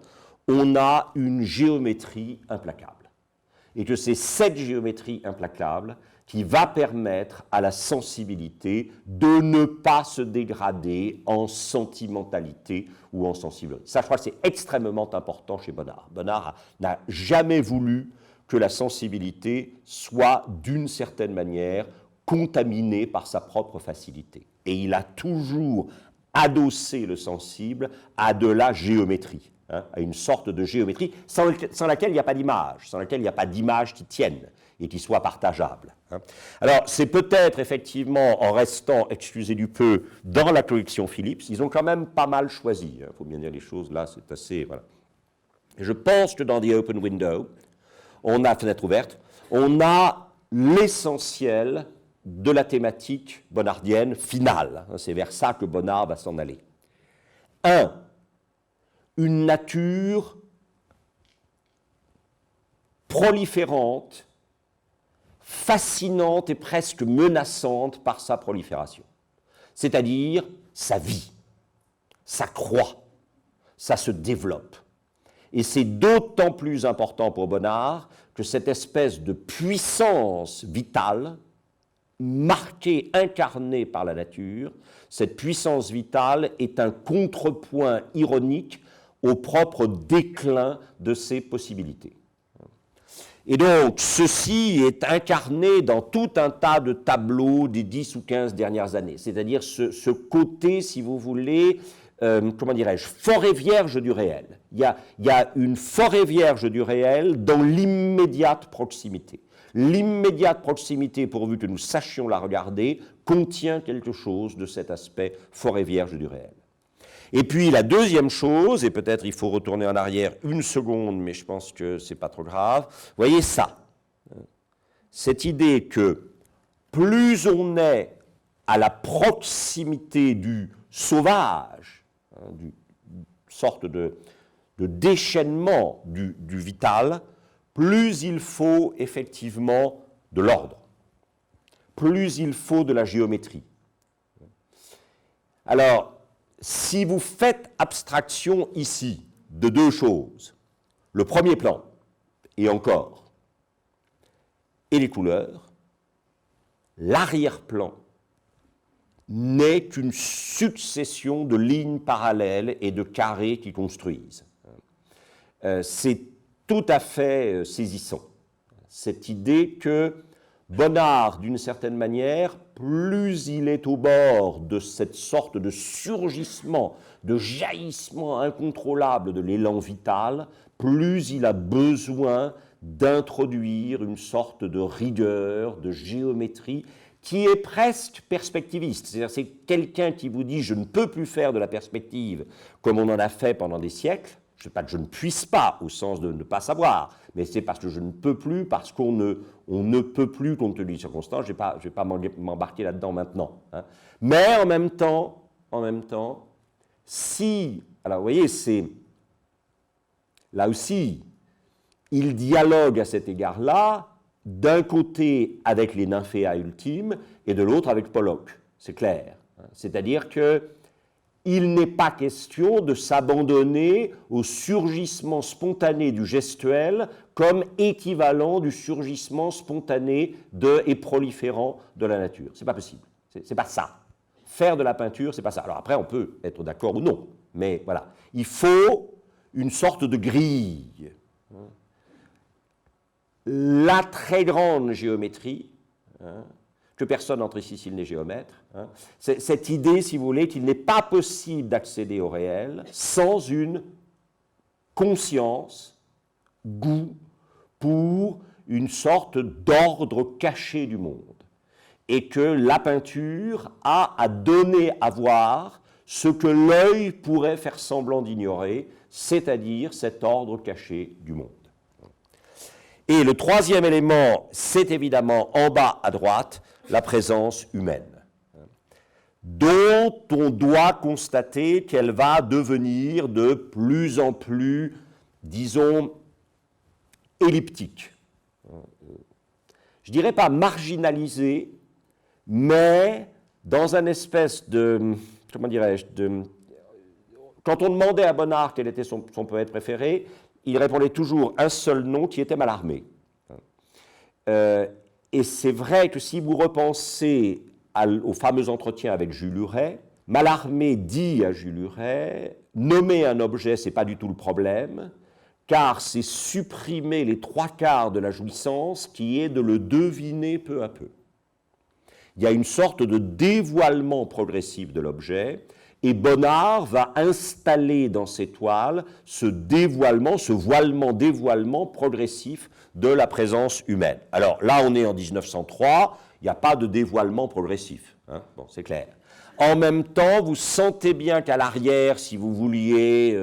on a une géométrie implacable. Et que c'est cette géométrie implacable qui va permettre à la sensibilité de ne pas se dégrader en sentimentalité ou en sensibilité. Ça, je crois que c'est extrêmement important chez Bonnard. Bonnard n'a jamais voulu que la sensibilité soit, d'une certaine manière, contaminée par sa propre facilité. Et il a toujours adossé le sensible à de la géométrie, à une sorte de géométrie sans laquelle il n'y a pas d'image, sans laquelle il n'y a pas d'image qui tienne et qui soit partageable. Alors, c'est peut-être effectivement en restant, excusez du peu, dans la collection Phillips, ils ont quand même pas mal choisi. Il faut bien dire les choses, là, c'est assez... Voilà. Je pense que dans The Open Window, on a fenêtre ouverte, on a l'essentiel de la thématique bonnardienne finale. C'est vers ça que Bonnard va s'en aller. 1. Une nature proliférante, fascinante et presque menaçante par sa prolifération. C'est-à-dire sa vie, ça croît, ça se développe. Et c'est d'autant plus important pour Bonnard que cette espèce de puissance vitale, marquée, incarnée par la nature, cette puissance vitale est un contrepoint ironique au propre déclin de ses possibilités. Et donc, ceci est incarné dans tout un tas de tableaux des 10 ou 15 dernières années, c'est-à-dire ce côté, si vous voulez, comment dirais-je, forêt vierge du réel. Il y a une forêt vierge du réel dans l'immédiate proximité. L'immédiate proximité, pourvu que nous sachions la regarder, contient quelque chose de cet aspect forêt vierge du réel. Et puis la deuxième chose, et peut-être il faut retourner en arrière une seconde, mais je pense que ce n'est pas trop grave, voyez ça, cette idée que plus on est à la proximité du sauvage, d'une sorte de déchaînement du vital, plus il faut effectivement de l'ordre, plus il faut de la géométrie. Alors, si vous faites abstraction ici de deux choses, le premier plan, et encore, et les couleurs, l'arrière-plan n'est qu'une succession de lignes parallèles et de carrés qui construisent. C'est tout à fait saisissant, cette idée que Bonnard, d'une certaine manière, plus il est au bord de cette sorte de surgissement, de jaillissement incontrôlable de l'élan vital, plus il a besoin d'introduire une sorte de rigueur, de géométrie, qui est presque perspectiviste. C'est-à-dire, c'est quelqu'un qui vous dit « je ne peux plus faire de la perspective comme on en a fait pendant des siècles », je ne sais pas que je ne puisse pas, au sens de ne pas savoir, mais c'est parce que je ne peux plus, parce qu'on ne peut plus, compte tenu des circonstances, je ne vais pas m'embarquer là-dedans maintenant. Hein. Mais en même temps, si, alors vous voyez, c'est, là aussi, il dialogue à cet égard-là, d'un côté avec les nymphéas ultimes, et de l'autre avec Pollock, c'est clair. Hein. C'est-à-dire que il n'est pas question de s'abandonner au surgissement spontané du gestuel comme équivalent du surgissement spontané et proliférant de la nature. Ce n'est pas possible. C'est pas ça. Faire de la peinture, c'est pas ça. Alors après, on peut être d'accord ou non, mais voilà. Il faut une sorte de grille. La très grande géométrie, que personne n'entre ici s'il n'est géomètre. Hein. Cette idée, si vous voulez, qu'il n'est pas possible d'accéder au réel sans une conscience, goût, pour une sorte d'ordre caché du monde. Et que la peinture a à donner à voir ce que l'œil pourrait faire semblant d'ignorer, c'est-à-dire cet ordre caché du monde. Et le troisième élément, c'est évidemment en bas à droite, la présence humaine, dont on doit constater qu'elle va devenir de plus en plus, disons, elliptique. Je ne dirais pas marginalisée, mais dans un espèce de, comment dirais-je, quand on demandait à Bonnard quel était son poète préféré, il répondait toujours un seul nom qui était Mallarmé. Et c'est vrai que si vous repensez au fameux entretien avec Jules Huret, Mallarmé dit à Jules Huret, nommer un objet, ce n'est pas du tout le problème, car c'est supprimer les trois quarts de la jouissance qui est de le deviner peu à peu. Il y a une sorte de dévoilement progressif de l'objet, et Bonnard va installer dans ses toiles ce dévoilement, ce voilement-dévoilement progressif de la présence humaine. Alors là, on est en 1903, il n'y a pas de dévoilement progressif, hein, bon, c'est clair. En même temps, vous sentez bien qu'à l'arrière, si vous vouliez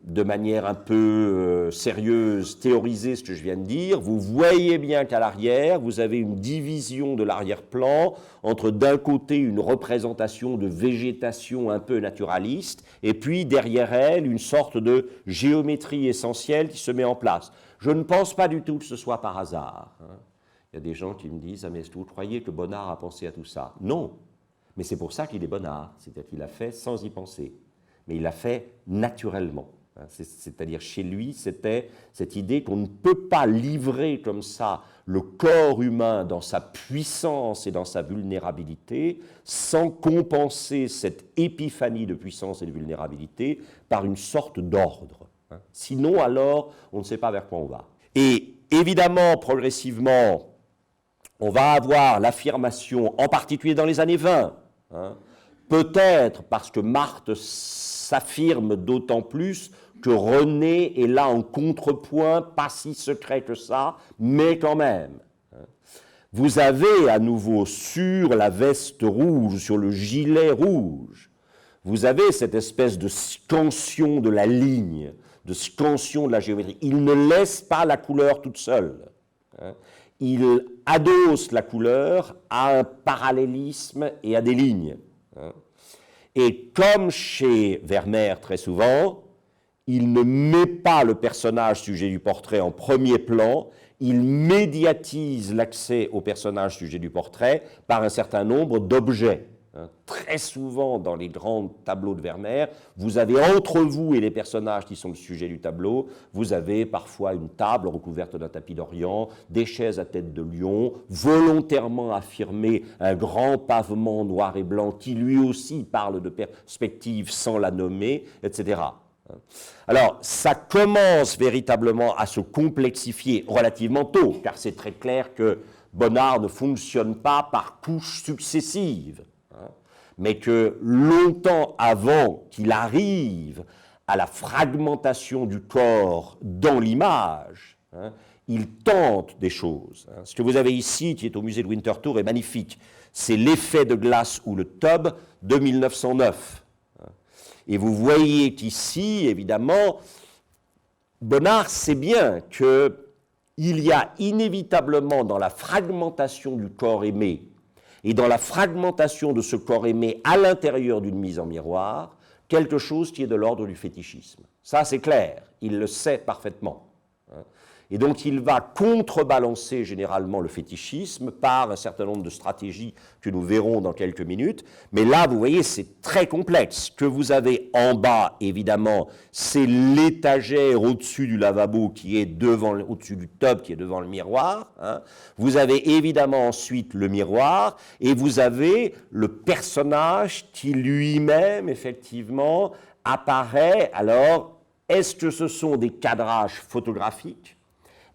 de manière un peu sérieuse, théoriser ce que je viens de dire, vous voyez bien qu'à l'arrière, vous avez une division de l'arrière-plan entre d'un côté une représentation de végétation un peu naturaliste, et puis derrière elle, une sorte de géométrie essentielle qui se met en place. Je ne pense pas du tout que ce soit par hasard. Il y a des gens qui me disent « Ah, mais est-ce que vous croyez que Bonnard a pensé à tout ça ?» Non, mais c'est pour ça qu'il est Bonnard, c'est-à-dire qu'il l'a fait sans y penser, mais il l'a fait naturellement. C'est-à-dire chez lui, c'était cette idée qu'on ne peut pas livrer comme ça le corps humain dans sa puissance et dans sa vulnérabilité sans compenser cette épiphanie de puissance et de vulnérabilité par une sorte d'ordre. Sinon, alors, on ne sait pas vers quoi on va. Et évidemment, progressivement, on va avoir l'affirmation, en particulier dans les années 20, peut-être parce que Marthe s'affirme d'autant plus que René est là en contrepoint, pas si secret que ça, mais quand même. Vous avez à nouveau sur la veste rouge, sur le gilet rouge, vous avez cette espèce de scansion de la ligne, de scansion de la géométrie. Il ne laisse pas la couleur toute seule. Il adosse la couleur à un parallélisme et à des lignes. Et comme chez Vermeer très souvent, il ne met pas le personnage sujet du portrait en premier plan, il médiatise l'accès au personnage sujet du portrait par un certain nombre d'objets. Très souvent, dans les grands tableaux de Vermeer, vous avez entre vous et les personnages qui sont le sujet du tableau, vous avez parfois une table recouverte d'un tapis d'Orient, des chaises à tête de lion, volontairement affirmé un grand pavement noir et blanc qui lui aussi parle de perspective sans la nommer, etc. Alors, ça commence véritablement à se complexifier relativement tôt, car c'est très clair que Bonnard ne fonctionne pas par couches successives, mais que longtemps avant qu'il arrive à la fragmentation du corps dans l'image, il tente des choses. Ce que vous avez ici, qui est au musée de Winterthur, est magnifique. C'est l'effet de glace ou le tub de 1909. Et vous voyez qu'ici, évidemment, Bonnard sait bien qu'il y a inévitablement dans la fragmentation du corps aimé et dans la fragmentation de ce corps aimé à l'intérieur d'une mise en miroir, quelque chose qui est de l'ordre du fétichisme. Ça, c'est clair, il le sait parfaitement. Et donc, il va contrebalancer généralement le fétichisme par un certain nombre de stratégies que nous verrons dans quelques minutes. Mais là, vous voyez, c'est très complexe. Ce que vous avez en bas, évidemment, c'est l'étagère au-dessus du lavabo qui est devant, au-dessus du tub qui est devant le miroir. Vous avez évidemment ensuite le miroir et vous avez le personnage qui lui-même, effectivement, apparaît. Alors, est-ce que ce sont des cadrages photographiques ?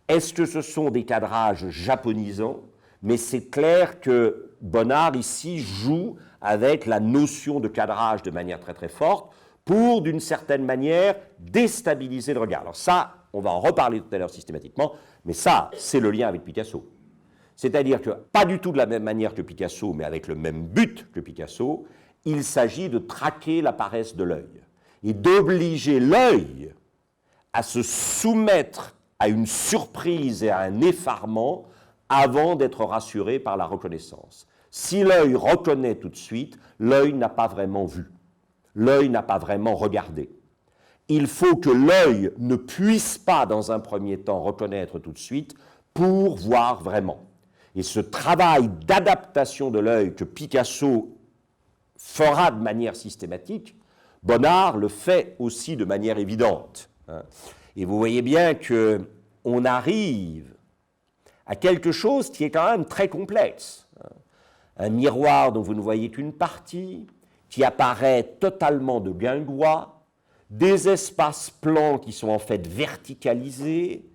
Est-ce que ce sont des cadrages japonisants? Mais c'est clair que Bonnard, ici, joue avec la notion de cadrage de manière très très forte pour, d'une certaine manière, déstabiliser le regard. Alors ça, on va en reparler tout à l'heure systématiquement, mais ça, c'est le lien avec Picasso. C'est-à-dire que, pas du tout de la même manière que Picasso, mais avec le même but que Picasso, il s'agit de traquer la paresse de l'œil et d'obliger l'œil à se soumettre à une surprise et à un effarement avant d'être rassuré par la reconnaissance. Si l'œil reconnaît tout de suite, l'œil n'a pas vraiment vu. L'œil n'a pas vraiment regardé. Il faut que l'œil ne puisse pas, dans un premier temps, reconnaître tout de suite pour voir vraiment. Et ce travail d'adaptation de l'œil que Picasso fera de manière systématique, Bonnard le fait aussi de manière évidente. Et vous voyez bien qu'on arrive à quelque chose qui est quand même très complexe. Un miroir dont vous ne voyez qu'une partie, qui apparaît totalement de guingois, des espaces plans qui sont en fait verticalisés,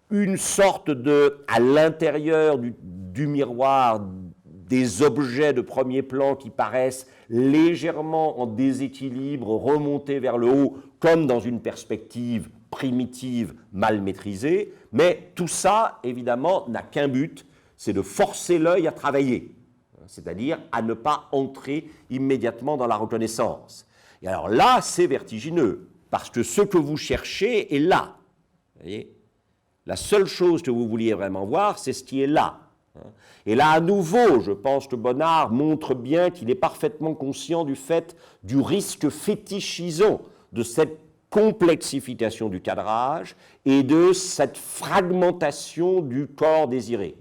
une sorte de, à l'intérieur du miroir, des objets de premier plan qui paraissent légèrement en déséquilibre, remontés vers le haut, comme dans une perspective primitive, mal maîtrisée, mais tout ça, évidemment, n'a qu'un but, c'est de forcer l'œil à travailler, c'est-à-dire à ne pas entrer immédiatement dans la reconnaissance. Et alors là, c'est vertigineux, parce que ce que vous cherchez est là. Vous voyez ? La seule chose que vous vouliez vraiment voir, c'est ce qui est là. Et là, à nouveau, je pense que Bonnard montre bien qu'il est parfaitement conscient du fait du risque fétichisant de cette complexification du cadrage et de cette fragmentation du corps désiré,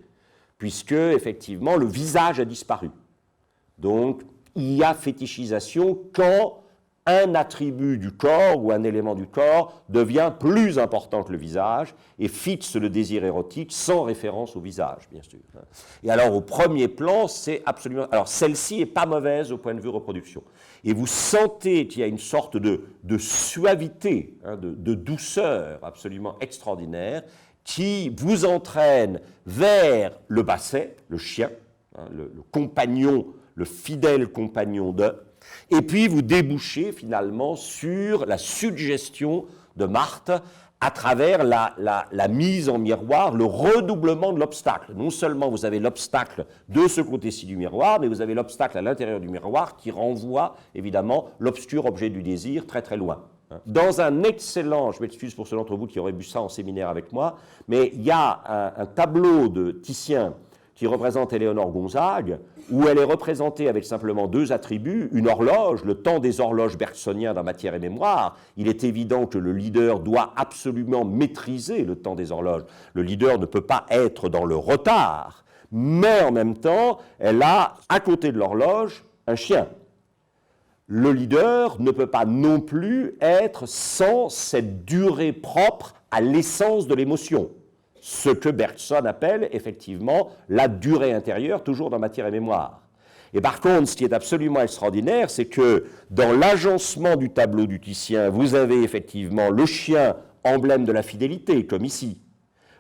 puisque, effectivement, le visage a disparu. Donc, il y a fétichisation quand un attribut du corps ou un élément du corps devient plus important que le visage et fixe le désir érotique sans référence au visage, bien sûr. Et alors, au premier plan, c'est absolument... Alors, celle-ci n'est pas mauvaise au point de vue reproduction. Et vous sentez qu'il y a une sorte de suavité, de douceur absolument extraordinaire qui vous entraîne vers le basset, le chien, le compagnon, le fidèle compagnon de... Et puis vous débouchez finalement sur la suggestion de Marthe à travers la mise en miroir, le redoublement de l'obstacle. Non seulement vous avez l'obstacle de ce côté-ci du miroir, mais vous avez l'obstacle à l'intérieur du miroir qui renvoie évidemment l'obscur objet du désir très très loin. Dans un excellent, je m'excuse pour ceux d'entre vous qui auraient vu ça en séminaire avec moi, mais il y a un tableau de Titien qui représente Éléonore Gonzague, où elle est représentée avec simplement deux attributs, une horloge, le temps des horloges bergsoniens dans Matière et Mémoire. Il est évident que le leader doit absolument maîtriser le temps des horloges. Le leader ne peut pas être dans le retard, mais en même temps, elle a, à côté de l'horloge, un chien. Le leader ne peut pas non plus être sans cette durée propre à l'essence de l'émotion. Ce que Bergson appelle effectivement la durée intérieure, toujours dans Matière et Mémoire. Et par contre, ce qui est absolument extraordinaire, c'est que dans l'agencement du tableau du Titien, vous avez effectivement le chien, emblème de la fidélité, comme ici.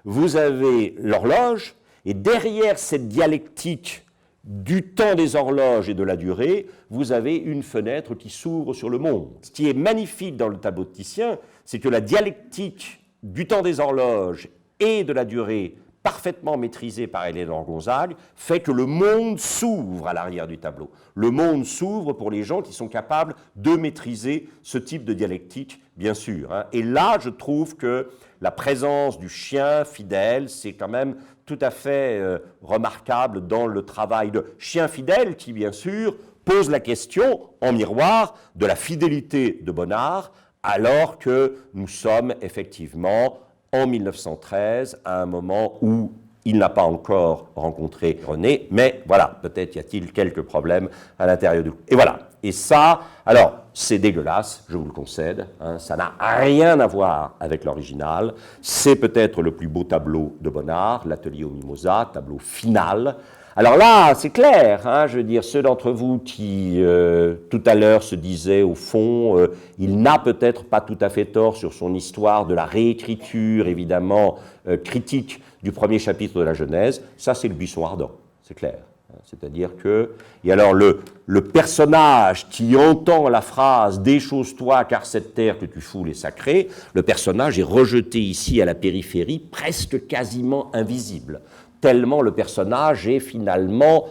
Vous avez l'horloge, et derrière cette dialectique du temps des horloges et de la durée, vous avez une fenêtre qui s'ouvre sur le monde. Ce qui est magnifique dans le tableau de Titien, c'est que la dialectique du temps des horloges et de la durée parfaitement maîtrisée par Éléonore Gonzague, fait que le monde s'ouvre à l'arrière du tableau. Le monde s'ouvre pour les gens qui sont capables de maîtriser ce type de dialectique, bien sûr. Et là, je trouve que la présence du chien fidèle, c'est quand même tout à fait remarquable dans le travail de chien fidèle qui, bien sûr, pose la question, en miroir, de la fidélité de Bonnard, alors que nous sommes effectivement en 1913, à un moment où il n'a pas encore rencontré René, mais voilà, peut-être y a-t-il quelques problèmes à l'intérieur du... Et voilà, et ça, alors, c'est dégueulasse, je vous le concède, ça n'a rien à voir avec l'original, c'est peut-être le plus beau tableau de Bonnard, l'Atelier aux Mimosas, tableau final. Alors là, c'est clair, je veux dire, ceux d'entre vous qui, tout à l'heure, se disaient, au fond, il n'a peut-être pas tout à fait tort sur son histoire de la réécriture, évidemment, critique du premier chapitre de la Genèse, ça c'est le buisson ardent, c'est clair. C'est-à-dire que, et alors le personnage qui entend la phrase « Déchausse-toi, car cette terre que tu foules est sacrée », le personnage est rejeté ici à la périphérie, presque quasiment invisible. Tellement le personnage est finalement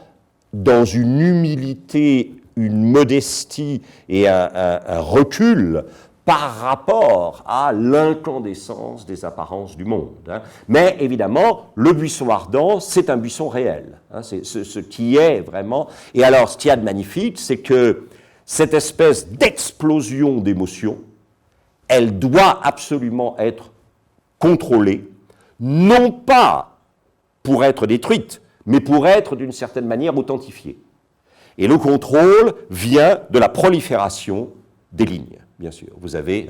dans une humilité, une modestie et un recul par rapport à l'incandescence des apparences du monde. Mais évidemment, le buisson ardent, c'est un buisson réel. C'est ce qui est vraiment... Et alors, ce qu'il y a de magnifique, c'est que cette espèce d'explosion d'émotions, elle doit absolument être contrôlée, non pas pour être détruite, mais pour être d'une certaine manière authentifiée. Et le contrôle vient de la prolifération des lignes, bien sûr. Vous avez,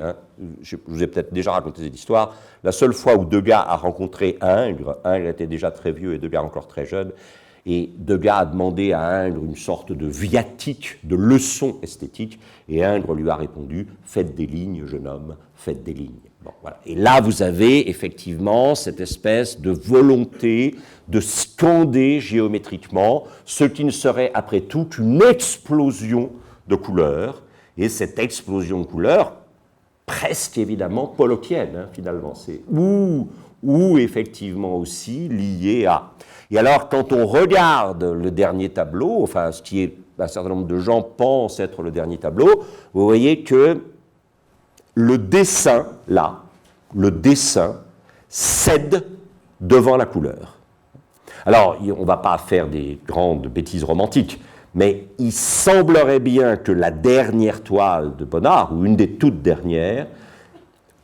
je vous ai peut-être déjà raconté cette histoire, la seule fois où Degas a rencontré Ingres était déjà très vieux et Degas encore très jeune, et Degas a demandé à Ingres une sorte de viatique, de leçon esthétique, et Ingres lui a répondu « Faites des lignes, jeune homme, faites des lignes ». Bon, voilà. Et là, vous avez effectivement cette espèce de volonté de scander géométriquement ce qui ne serait après tout qu'une explosion de couleurs, et cette explosion de couleurs, presque évidemment pollockienne, finalement, c'est ou effectivement aussi liée à... Et alors, quand on regarde le dernier tableau, enfin, ce qui est, un certain nombre de gens pensent être le dernier tableau, vous voyez que le dessin, là, le dessin cède devant la couleur. Alors, on ne va pas faire des grandes bêtises romantiques, mais il semblerait bien que la dernière toile de Bonnard, ou une des toutes dernières,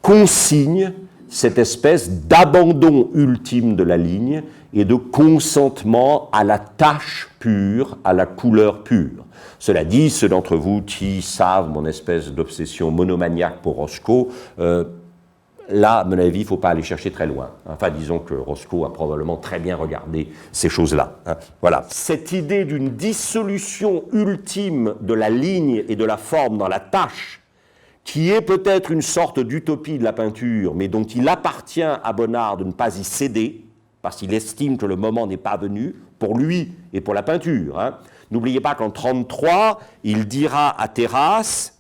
consigne cette espèce d'abandon ultime de la ligne et de consentement à la tache pure, à la couleur pure. Cela dit, ceux d'entre vous qui savent mon espèce d'obsession monomaniaque pour Roscoe, là, à mon avis, il ne faut pas aller chercher très loin. Enfin, disons que Roscoe a probablement très bien regardé ces choses-là. Voilà. Cette idée d'une dissolution ultime de la ligne et de la forme dans la tache, qui est peut-être une sorte d'utopie de la peinture, mais dont il appartient à Bonnard de ne pas y céder, parce qu'il estime que le moment n'est pas venu, pour lui et pour la peinture. N'oubliez pas qu'en 1933, il dira à Terrasse,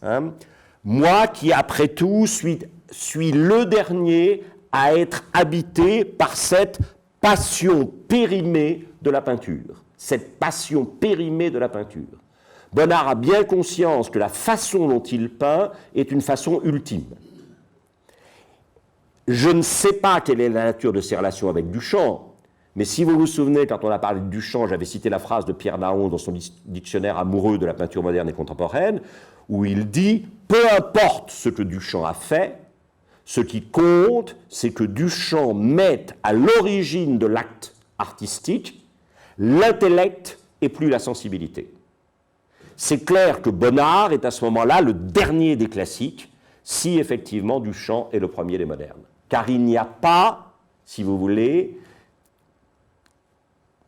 moi qui, après tout, suis le dernier à être habité par cette passion périmée de la peinture. Cette passion périmée de la peinture. Bonnard a bien conscience que la façon dont il peint est une façon ultime. Je ne sais pas quelle est la nature de ses relations avec Duchamp, mais si vous vous souvenez, quand on a parlé de Duchamp, j'avais cité la phrase de Pierre Nahon dans son dictionnaire amoureux de la peinture moderne et contemporaine, où il dit « Peu importe ce que Duchamp a fait, ce qui compte, c'est que Duchamp mette à l'origine de l'acte artistique l'intellect et plus la sensibilité. » C'est clair que Bonnard est à ce moment-là le dernier des classiques, si effectivement Duchamp est le premier des modernes. Car il n'y a pas, si vous voulez,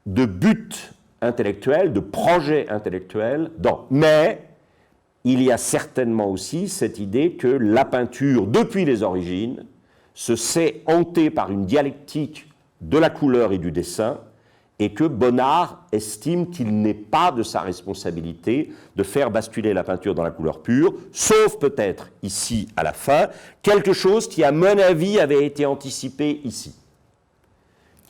de but intellectuel, de projet intellectuel dans. Mais il y a certainement aussi cette idée que la peinture, depuis les origines, se sait hantée par une dialectique de la couleur et du dessin, et que Bonnard estime qu'il n'est pas de sa responsabilité de faire basculer la peinture dans la couleur pure, sauf peut-être ici, à la fin, quelque chose qui, à mon avis, avait été anticipé ici.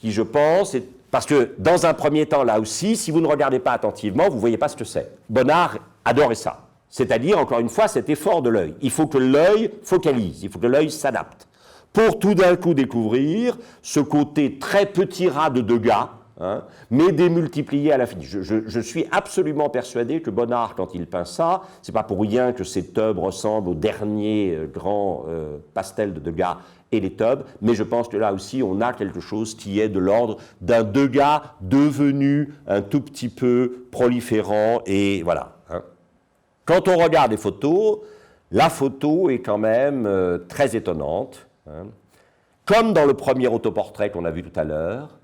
Qui, je pense, est... Parce que, dans un premier temps, là aussi, si vous ne regardez pas attentivement, vous ne voyez pas ce que c'est. Bonnard adorait ça. C'est-à-dire, encore une fois, cet effort de l'œil. Il faut que l'œil focalise, il faut que l'œil s'adapte. Pour tout d'un coup découvrir ce côté très petit rat de Degas, mais démultiplié à l'infini. Je suis absolument persuadé que Bonnard, quand il peint ça, c'est pas pour rien que ses tubs ressemblent au dernier grand pastel de Degas et les tubs, mais je pense que là aussi, on a quelque chose qui est de l'ordre d'un Degas devenu un tout petit peu proliférant, et voilà. Quand on regarde les photos, la photo est quand même très étonnante. Comme dans le premier autoportrait qu'on a vu tout à l'heure,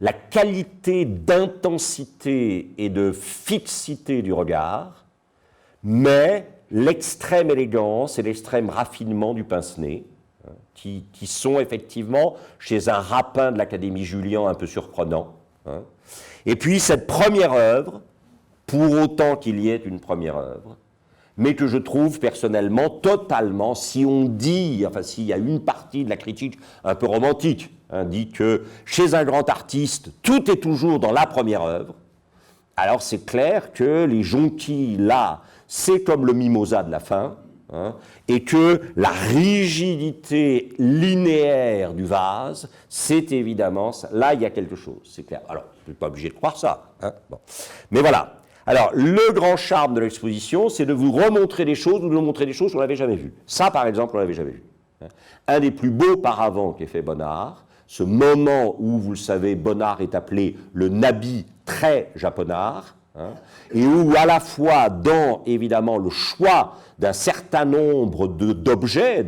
la qualité d'intensité et de fixité du regard, mais l'extrême élégance et l'extrême raffinement du pince-nez, qui sont effectivement, chez un rapin de l'Académie Julian, un peu surprenants. Et puis cette première œuvre, pour autant qu'il y ait une première œuvre, mais que je trouve personnellement totalement, si on dit, enfin s'il y a une partie de la critique un peu romantique, dit que chez un grand artiste, tout est toujours dans la première œuvre, alors c'est clair que les jonquilles, là, c'est comme le mimosa de la fin, et que la rigidité linéaire du vase, c'est évidemment ça. Là, il y a quelque chose, c'est clair. Alors, je ne suis pas obligé de croire ça. Bon. Mais voilà. Alors, le grand charme de l'exposition, c'est de vous remontrer des choses ou de vous montrer des choses qu'on n'avait jamais vues. Ça, par exemple, on n'avait jamais vu. Un des plus beaux paravents qu'ait fait Bonnard, ce moment où, vous le savez, Bonnard est appelé le Nabi très japonard, et où à la fois dans, évidemment, le choix d'un certain nombre d'objets,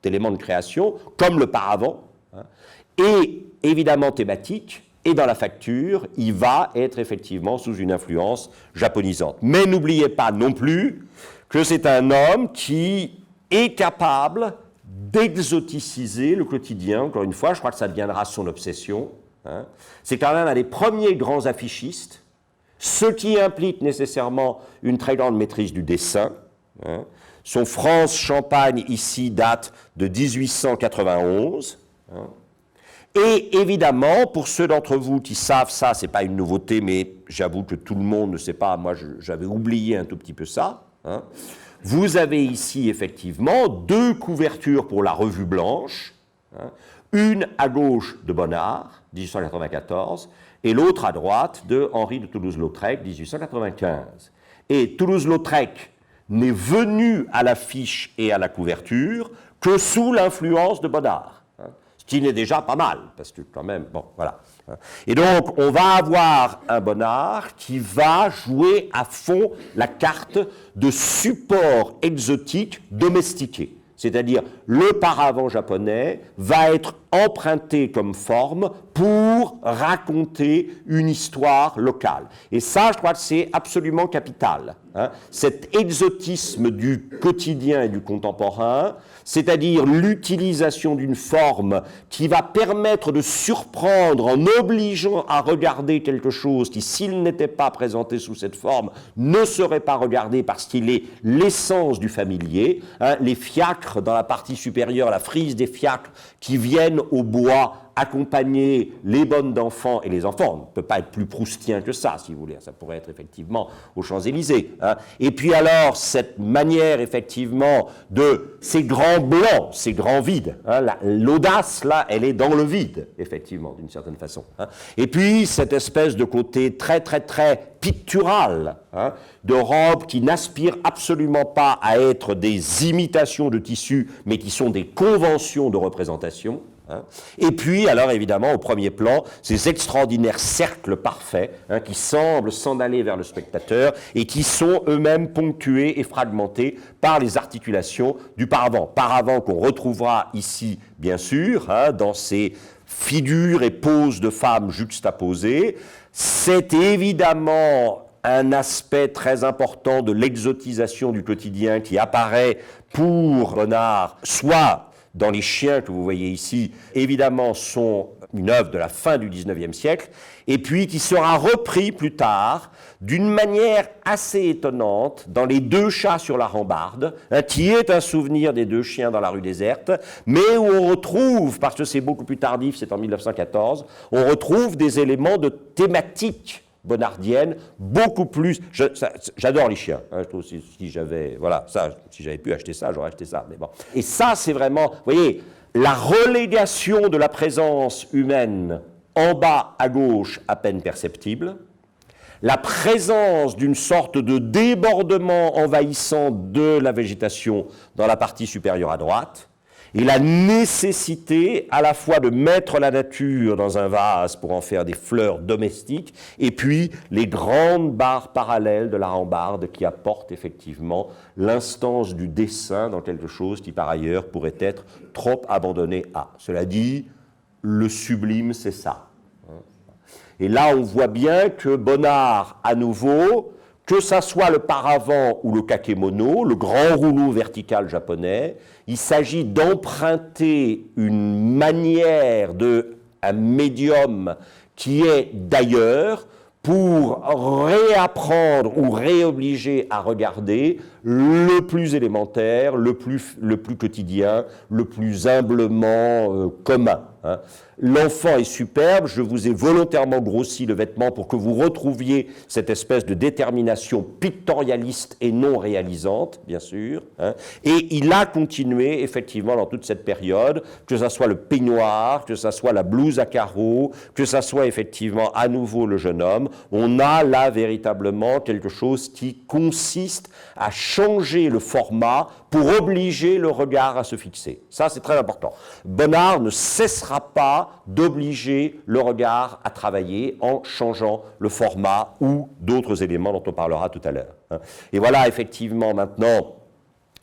d'éléments de création, comme le paravent, et évidemment thématique, et dans la facture, il va être effectivement sous une influence japonisante. Mais n'oubliez pas non plus que c'est un homme qui est capable d'exoticiser le quotidien. Encore une fois, je crois que ça deviendra son obsession. C'est quand même un des premiers grands affichistes, ce qui implique nécessairement une très grande maîtrise du dessin. Son France-Champagne, ici, date de 1891. Et évidemment, pour ceux d'entre vous qui savent ça, ce n'est pas une nouveauté, mais j'avoue que tout le monde ne sait pas, moi j'avais oublié un tout petit peu ça. vous avez ici effectivement deux couvertures pour la Revue Blanche, hein, une à gauche de Bonnard, 1894, et l'autre à droite de Henri de Toulouse-Lautrec, 1895. Et Toulouse-Lautrec n'est venu à l'affiche et à la couverture que sous l'influence de Bonnard, hein, ce qui n'est déjà pas mal, parce que quand même, bon, voilà. Et donc, on va avoir un Bonnard qui va jouer à fond la carte de support exotique domestiqué. C'est-à-dire, le paravent japonais va être emprunté comme forme pour raconter une histoire locale. Et ça, je crois que c'est absolument capital, hein. Cet exotisme du quotidien et du contemporain, c'est-à-dire l'utilisation d'une forme qui va permettre de surprendre en obligeant à regarder quelque chose qui, s'il n'était pas présenté sous cette forme, ne serait pas regardé parce qu'il est l'essence du familier, hein. Les fiacres dans la partie supérieure, la frise des fiacres qui viennent au bois accompagner les bonnes d'enfants et les enfants. On ne peut pas être plus proustien que ça, si vous voulez. Ça pourrait être effectivement aux Champs-Élysées, hein. Et puis alors, cette manière, effectivement, de ces grands blancs, ces grands vides, hein, l'audace, là, elle est dans le vide, effectivement, d'une certaine façon, hein. Et puis, cette espèce de côté très, très, très pictural, hein, de robes qui n'aspirent absolument pas à être des imitations de tissus, mais qui sont des conventions de représentation, hein. Et puis, alors évidemment, au premier plan, ces extraordinaires cercles parfaits, hein, qui semblent s'en aller vers le spectateur et qui sont eux-mêmes ponctués et fragmentés par les articulations du paravent. Paravent qu'on retrouvera ici, bien sûr, hein, dans ces figures et poses de femmes juxtaposées. C'est évidemment un aspect très important de l'exotisation du quotidien qui apparaît pour Bonnard, soit dans les chiens que vous voyez ici, évidemment, sont une œuvre de la fin du XIXe siècle, et puis qui sera repris plus tard d'une manière assez étonnante dans les deux chats sur la rambarde, hein, qui est un souvenir des deux chiens dans la rue déserte, mais où on retrouve, parce que c'est beaucoup plus tardif, c'est en 1914, on retrouve des éléments de thématique bonnardienne, beaucoup plus. J'adore les chiens. Hein, je trouve si j'avais, voilà, ça, si j'avais pu acheter ça, j'aurais acheté ça. Mais bon. Et ça, c'est vraiment, vous voyez, la relégation de la présence humaine en bas à gauche, à peine perceptible, la présence d'une sorte de débordement envahissant de la végétation dans la partie supérieure à droite, et la nécessité à la fois de mettre la nature dans un vase pour en faire des fleurs domestiques, et puis les grandes barres parallèles de la rambarde qui apportent effectivement l'instance du dessin dans quelque chose qui par ailleurs pourrait être trop abandonné à. Cela dit, le sublime c'est ça. Et là on voit bien que Bonnard, à nouveau, que ça soit le paravent ou le kakemono, le grand rouleau vertical japonais, il s'agit d'emprunter une manière un médium qui est d'ailleurs pour réapprendre ou réobliger à regarder le plus élémentaire, le plus quotidien, le plus humblement commun, hein. L'enfant est superbe, je vous ai volontairement grossi le vêtement pour que vous retrouviez cette espèce de détermination pictorialiste et non réalisante, bien sûr, hein. Et il a continué, effectivement, dans toute cette période, que ce soit le peignoir, que ce soit la blouse à carreaux, que ce soit effectivement à nouveau le jeune homme, on a là véritablement quelque chose qui consiste à changer le format pour obliger le regard à se fixer. Ça, c'est très important. Bonnard ne cessera pas d'obliger le regard à travailler en changeant le format ou d'autres éléments dont on parlera tout à l'heure. Et voilà, effectivement, maintenant,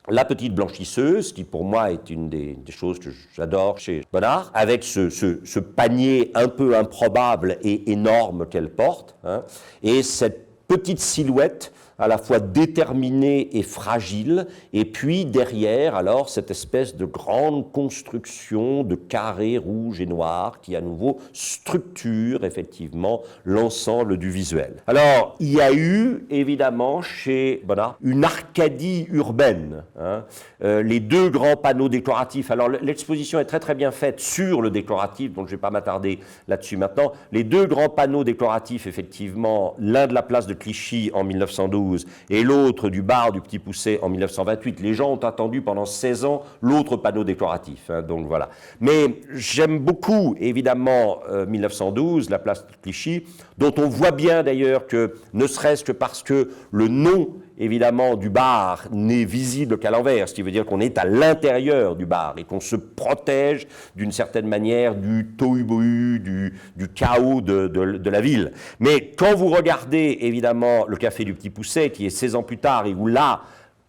la petite blanchisseuse, qui pour moi est une des choses que j'adore chez Bonnard, avec ce panier un peu improbable et énorme qu'elle porte, hein, et cette petite silhouette à la fois déterminée et fragile, et puis derrière, alors, cette espèce de grande construction de carrés rouges et noirs qui, à nouveau, structure, effectivement, l'ensemble du visuel. Alors, il y a eu, évidemment, chez Bonnard, une Arcadie urbaine, hein, les deux grands panneaux décoratifs. Alors, l'exposition est très, très bien faite sur le décoratif, donc je ne vais pas m'attarder là-dessus maintenant. Les deux grands panneaux décoratifs, effectivement, l'un de la place de Clichy en 1912, 1912 et l'autre du bar du Petit Poucet en 1928. Les gens ont attendu pendant 16 ans l'autre panneau décoratif. Hein, donc voilà. Mais j'aime beaucoup, évidemment, 1912, la place Clichy, dont on voit bien d'ailleurs que, ne serait-ce que parce que le nom évidemment du bar n'est visible qu'à l'envers, ce qui veut dire qu'on est à l'intérieur du bar et qu'on se protège d'une certaine manière du tohu-bohu, du chaos de la ville. Mais quand vous regardez évidemment le Café du Petit Poucet, qui est 16 ans plus tard, et où là,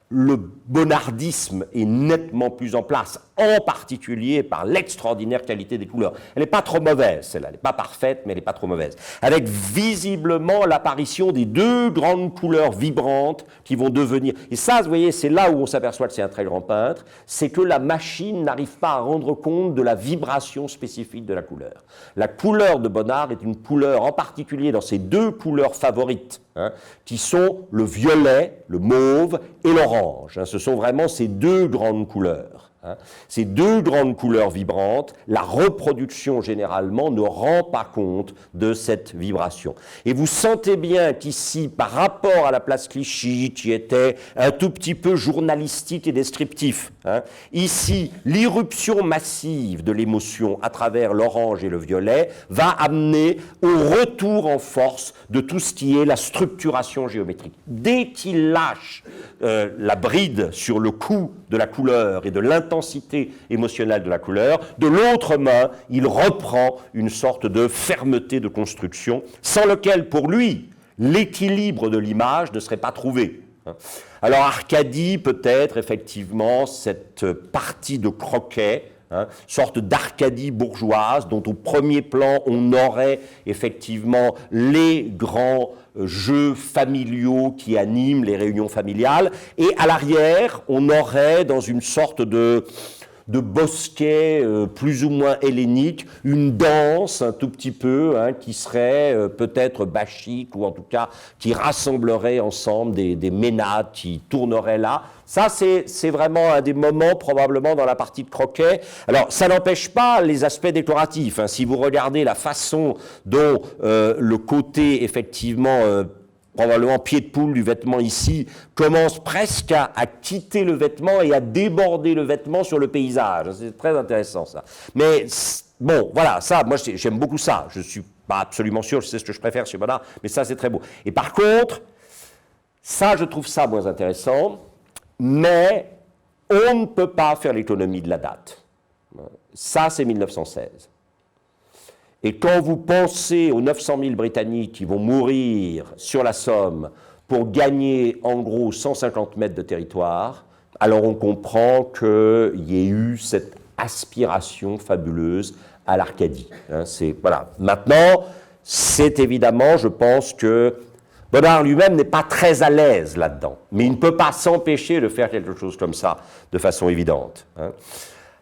le bonardisme est nettement plus en place, en particulier par l'extraordinaire qualité des couleurs. Elle n'est pas trop mauvaise, celle-là, elle n'est pas parfaite, mais elle n'est pas trop mauvaise. Avec visiblement l'apparition des deux grandes couleurs vibrantes qui vont devenir... Et ça, vous voyez, c'est là où on s'aperçoit que c'est un très grand peintre, c'est que la machine n'arrive pas à rendre compte de la vibration spécifique de la couleur. La couleur de Bonnard est une couleur, en particulier dans ses deux couleurs favorites, hein, qui sont le violet, le mauve et l'orange. Hein. Ce sont vraiment ces deux grandes couleurs. Hein. Ces deux grandes couleurs vibrantes, la reproduction généralement ne rend pas compte de cette vibration. Et vous sentez bien qu'ici, par rapport à la place Clichy, qui était un tout petit peu journalistique et descriptif, hein, ici, l'irruption massive de l'émotion à travers l'orange et le violet va amener au retour en force de tout ce qui est la structuration géométrique. Dès qu'il lâche la bride sur le coup de la couleur et de l'intensité émotionnelle de la couleur, de l'autre main, il reprend une sorte de fermeté de construction, sans lequel, pour lui, l'équilibre de l'image ne serait pas trouvé. Alors Arcadie, peut-être, effectivement, cette partie de croquet, hein, sorte d'Arcadie bourgeoise, dont au premier plan, on aurait effectivement les grands jeux familiaux qui animent les réunions familiales, et à l'arrière, on aurait, dans une sorte de bosquet plus ou moins hellénique, une danse un tout petit peu, hein, qui serait peut-être bachique, ou en tout cas qui rassemblerait ensemble des ménades qui tourneraient là. Ça, c'est vraiment un des moments probablement dans la partie de croquet. Alors, ça n'empêche pas les aspects décoratifs. Hein. Si vous regardez la façon dont le côté, effectivement, probablement pied de poule du vêtement ici, commence presque à quitter le vêtement et à déborder le vêtement sur le paysage. C'est très intéressant, ça. Mais bon, voilà, ça, moi, j'aime beaucoup ça. Je ne suis pas absolument sûr, je sais ce que je préfère chez Bonnard, mais ça, c'est très beau. Et par contre, ça, je trouve ça moins intéressant, mais on ne peut pas faire l'économie de la date. Ça, c'est 1916. Et quand vous pensez aux 900 000 Britanniques qui vont mourir sur la Somme pour gagner en gros 150 mètres de territoire, alors on comprend qu'il y ait eu cette aspiration fabuleuse à l'Arcadie. Hein, voilà. Maintenant, c'est évidemment, je pense que Bonnard lui-même n'est pas très à l'aise là-dedans, mais il ne peut pas s'empêcher de faire quelque chose comme ça de façon évidente. Hein.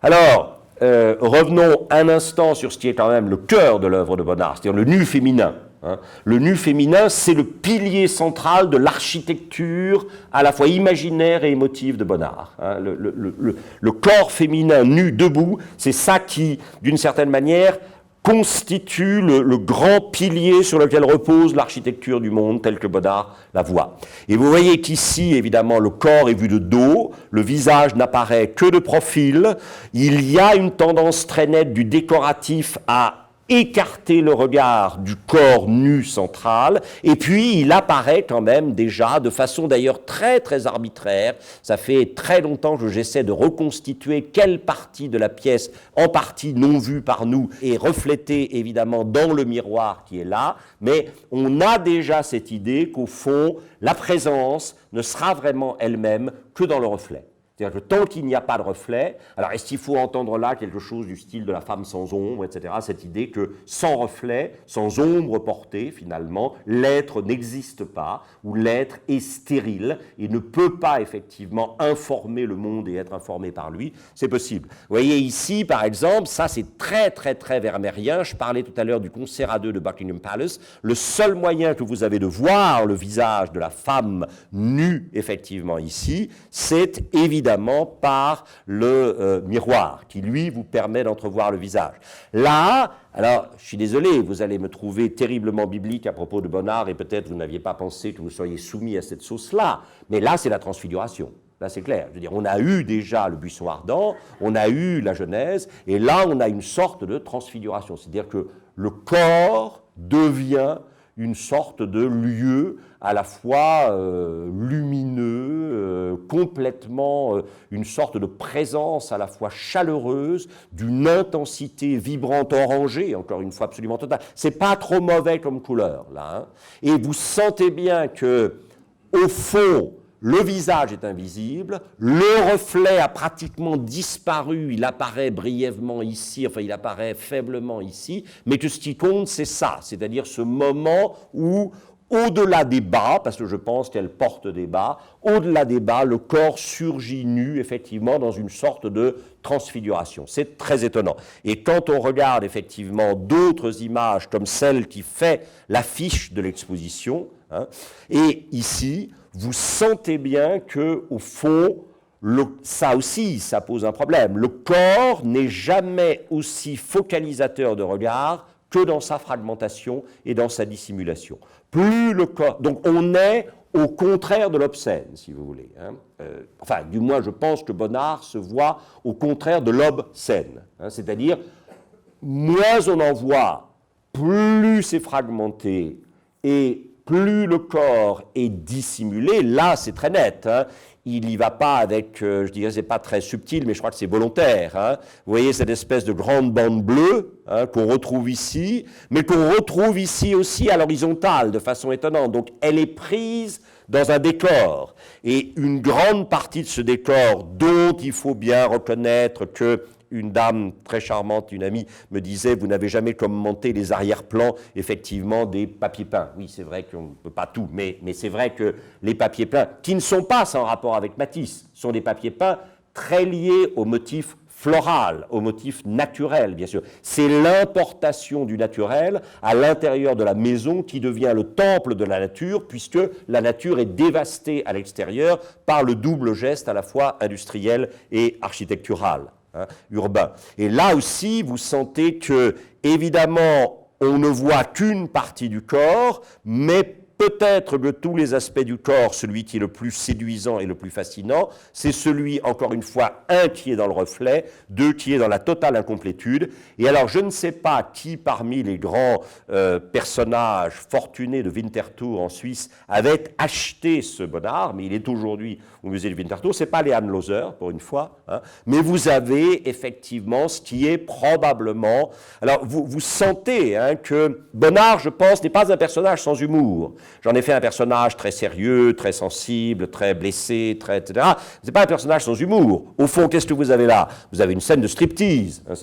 Alors, revenons un instant sur ce qui est quand même le cœur de l'œuvre de Bonnard, c'est-à-dire le nu féminin. Hein. Le nu féminin, c'est le pilier central de l'architecture à la fois imaginaire et émotive de Bonnard. Hein. Le corps féminin nu debout, c'est ça qui, d'une certaine manière, constitue le grand pilier sur lequel repose l'architecture du monde tel que Bonnard la voit. Et vous voyez qu'ici, évidemment, le corps est vu de dos, le visage n'apparaît que de profil, il y a une tendance très nette du décoratif à écarter le regard du corps nu central, et puis il apparaît quand même déjà, de façon d'ailleurs très très arbitraire, ça fait très longtemps que j'essaie de reconstituer quelle partie de la pièce, en partie non vue par nous, est reflétée évidemment dans le miroir qui est là, mais on a déjà cette idée qu'au fond, la présence ne sera vraiment elle-même que dans le reflet. C'est-à-dire que tant qu'il n'y a pas de reflet, alors est-ce qu'il faut entendre là quelque chose du style de la femme sans ombre, etc., cette idée que sans reflet, sans ombre portée, finalement, l'être n'existe pas, ou l'être est stérile et ne peut pas effectivement informer le monde et être informé par lui, c'est possible. Vous voyez ici, par exemple, ça c'est très, très, très vermeerien. Je parlais tout à l'heure du concert à deux de Buckingham Palace. Le seul moyen que vous avez de voir le visage de la femme nue, effectivement, ici, c'est évidemment par le miroir, qui, lui, vous permet d'entrevoir le visage. Là, alors, je suis désolé, vous allez me trouver terriblement biblique à propos de Bonnard, et peut-être vous n'aviez pas pensé que vous soyez soumis à cette sauce-là, mais là, c'est la transfiguration. Là, c'est clair. Je veux dire, on a eu déjà le buisson ardent, on a eu la Genèse, et là, on a une sorte de transfiguration. C'est-à-dire que le corps devient une sorte de lieu à la fois lumineux, complètement une sorte de présence à la fois chaleureuse, d'une intensité vibrante orangée, encore une fois absolument totale. C'est pas trop mauvais comme couleur, là. Hein. Et vous sentez bien que, au fond, le visage est invisible, le reflet a pratiquement disparu, il apparaît brièvement ici, enfin il apparaît faiblement ici, mais que ce qui compte c'est ça, c'est-à-dire ce moment où, au-delà des bas, parce que je pense qu'elle porte des bas, au-delà des bas, le corps surgit nu, effectivement, dans une sorte de transfiguration. C'est très étonnant. Et quand on regarde, effectivement, d'autres images, comme celle qui fait l'affiche de l'exposition, hein, et ici, vous sentez bien que, au fond, ça aussi, ça pose un problème. Le corps n'est jamais aussi focalisateur de regard que dans sa fragmentation et dans sa dissimulation. Plus le corps... Donc on est au contraire de l'obscène, si vous voulez. Hein. Enfin, du moins, je pense que Bonnard se voit au contraire de l'obscène. Hein. C'est-à-dire, moins on en voit, plus c'est fragmenté et plus le corps est dissimulé, là c'est très net, hein. Il n'y va pas avec, je dirais c'est pas très subtil, mais je crois que c'est volontaire. Hein. Vous voyez cette espèce de grande bande bleue hein, qu'on retrouve ici, mais qu'on retrouve ici aussi à l'horizontale de façon étonnante. Donc elle est prise dans un décor, et une grande partie de ce décor dont il faut bien reconnaître que une dame très charmante, une amie, me disait « Vous n'avez jamais commenté les arrière-plans, effectivement, des papiers peints. » Oui, c'est vrai qu'on ne peut pas tout, mais c'est vrai que les papiers peints, qui ne sont pas sans rapport avec Matisse, sont des papiers peints très liés au motif floral, au motif naturel, bien sûr. C'est l'importation du naturel à l'intérieur de la maison qui devient le temple de la nature, puisque la nature est dévastée à l'extérieur par le double geste à la fois industriel et architectural. Hein, urbain. Et là aussi, vous sentez que, évidemment, on ne voit qu'une partie du corps, mais peut-être que tous les aspects du corps, celui qui est le plus séduisant et le plus fascinant, c'est celui, encore une fois, un qui est dans le reflet, deux qui est dans la totale incomplétude. Et alors, je ne sais pas qui parmi les grands personnages fortunés de Winterthur en Suisse avait acheté ce Bonnard, mais il est aujourd'hui au musée de Winterthur. Ce n'est pas Léon Loser, pour une fois, hein, mais vous avez effectivement ce qui est probablement... Alors, vous sentez hein, que Bonnard, je pense, n'est pas un personnage sans humour. J'en ai fait un personnage très sérieux, très sensible, très blessé, etc. Ce n'est pas un personnage sans humour. Au fond, qu'est-ce que vous avez là? Vous avez une scène de striptease, hein,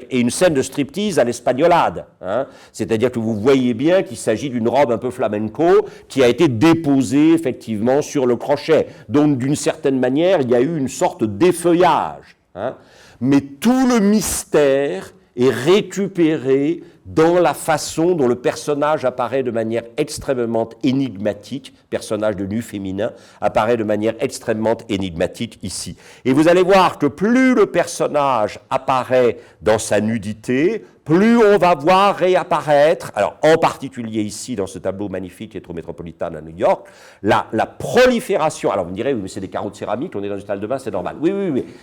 et une scène de striptease à l'espagnolade. Hein, c'est-à-dire que vous voyez bien qu'il s'agit d'une robe un peu flamenco qui a été déposée, effectivement, sur le crochet. Donc, d'une certaine manière, il y a eu une sorte d'effeuillage. Hein, mais tout le mystère est récupéré dans la façon dont le personnage apparaît de manière extrêmement énigmatique, personnage de nu féminin, apparaît de manière extrêmement énigmatique ici. Et vous allez voir que plus le personnage apparaît dans sa nudité, plus on va voir réapparaître, alors en particulier ici dans ce tableau magnifique Métropolitan à New York, la prolifération, alors vous me direz, oui, mais c'est des carreaux de céramique, on est dans une salle de bain, c'est normal. Oui,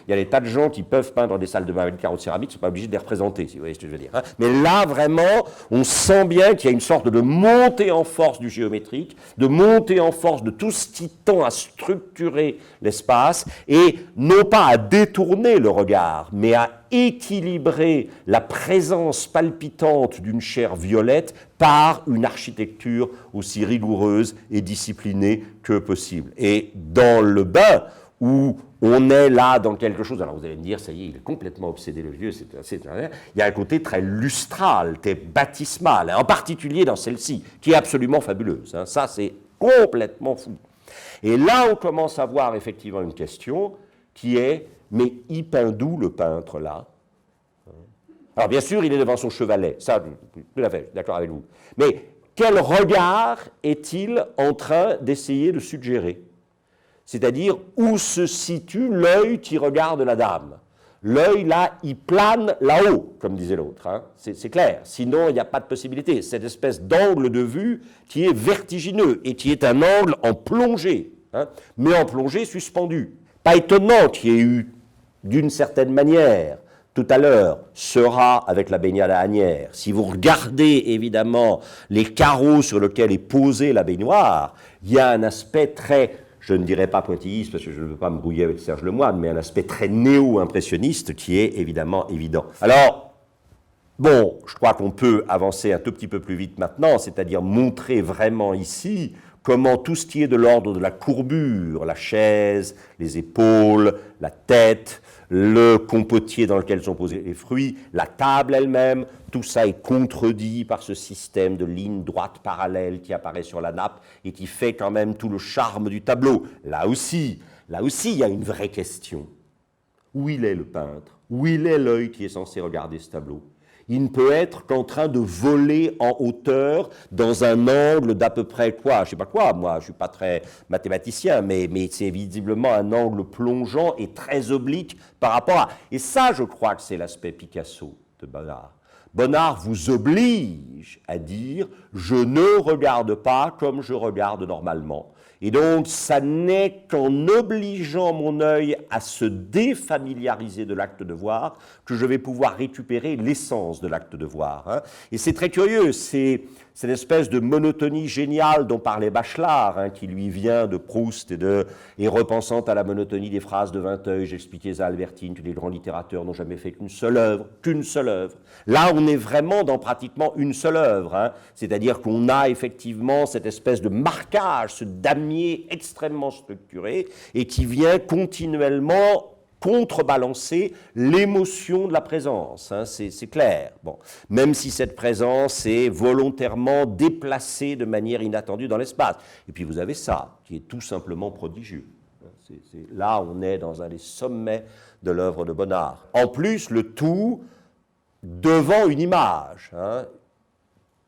il y a des tas de gens qui peuvent peindre des salles de bain avec des carreaux de céramique, ils ne sont pas obligés de les représenter, si vous voyez ce que je veux dire. Hein. Mais là, vraiment, on sent bien qu'il y a une sorte de montée en force du géométrique, de montée en force de tout ce qui tend à structurer l'espace, et non pas à détourner le regard, mais à équilibrer la présence palpitante d'une chair violette par une architecture aussi rigoureuse et disciplinée que possible. Et dans le bain, où on est là dans quelque chose, alors vous allez me dire, ça y est, il est complètement obsédé le vieux, il y a un côté très lustral, très baptismal, hein, en particulier dans celle-ci, qui est absolument fabuleuse. Hein, ça, c'est complètement fou. Et là, on commence à voir effectivement une question qui est, mais il peint d'où le peintre là? Alors bien sûr, il est devant son chevalet, ça, tout à fait, d'accord avec vous. Mais quel regard est-il en train d'essayer de suggérer? C'est-à-dire, où se situe l'œil qui regarde la dame? L'œil, là, il plane là-haut, comme disait l'autre, hein. C'est clair. Sinon, il n'y a pas de possibilité. Cette espèce d'angle de vue qui est vertigineux et qui est un angle en plongée, hein, mais en plongée suspendue. Pas étonnant qu'il y ait eu, d'une certaine manière, tout à l'heure, Seurat avec la baignade à Asnières. Si vous regardez, évidemment, les carreaux sur lesquels est posée la baignoire, il y a un aspect très, je ne dirais pas pointilliste, parce que je ne veux pas me brouiller avec Serge Lemoine, mais un aspect très néo-impressionniste qui est évidemment évident. Alors, bon, je crois qu'on peut avancer un tout petit peu plus vite maintenant, c'est-à-dire montrer vraiment ici comment tout ce qui est de l'ordre de la courbure, la chaise, les épaules, la tête, le compotier dans lequel sont posés les fruits, la table elle-même, tout ça est contredit par ce système de lignes droites parallèles qui apparaît sur la nappe et qui fait quand même tout le charme du tableau. Là aussi, il y a une vraie question. Où il est le peintre? Où il est l'œil qui est censé regarder ce tableau? Il ne peut être qu'en train de voler en hauteur dans un angle d'à peu près quoi? Je ne sais pas quoi, moi, je ne suis pas très mathématicien, mais c'est visiblement un angle plongeant et très oblique par rapport à... Et ça, je crois que c'est l'aspect Picasso de Bonnard. Bonnard vous oblige à dire « je ne regarde pas comme je regarde normalement ». Et donc, ça n'est qu'en obligeant mon œil à se défamiliariser de l'acte de voir que je vais pouvoir récupérer l'essence de l'acte de voir, hein. Et c'est très curieux, c'est cette espèce de monotonie géniale dont parlait Bachelard, hein, qui lui vient de Proust et repensant à la monotonie des phrases de Vinteuil, j'expliquais à Albertine que les grands littérateurs n'ont jamais fait qu'une seule œuvre. Là, on est vraiment dans pratiquement une seule œuvre, hein. C'est-à-dire qu'on a effectivement cette espèce de marquage, ce damier extrêmement structuré et qui vient continuellement contrebalancer l'émotion de la présence, hein, c'est clair. Bon. Même si cette présence est volontairement déplacée de manière inattendue dans l'espace. Et puis vous avez ça, qui est tout simplement prodigieux. Là, on est dans un des sommets de l'œuvre de Bonnard. En plus, le tout devant une image, hein,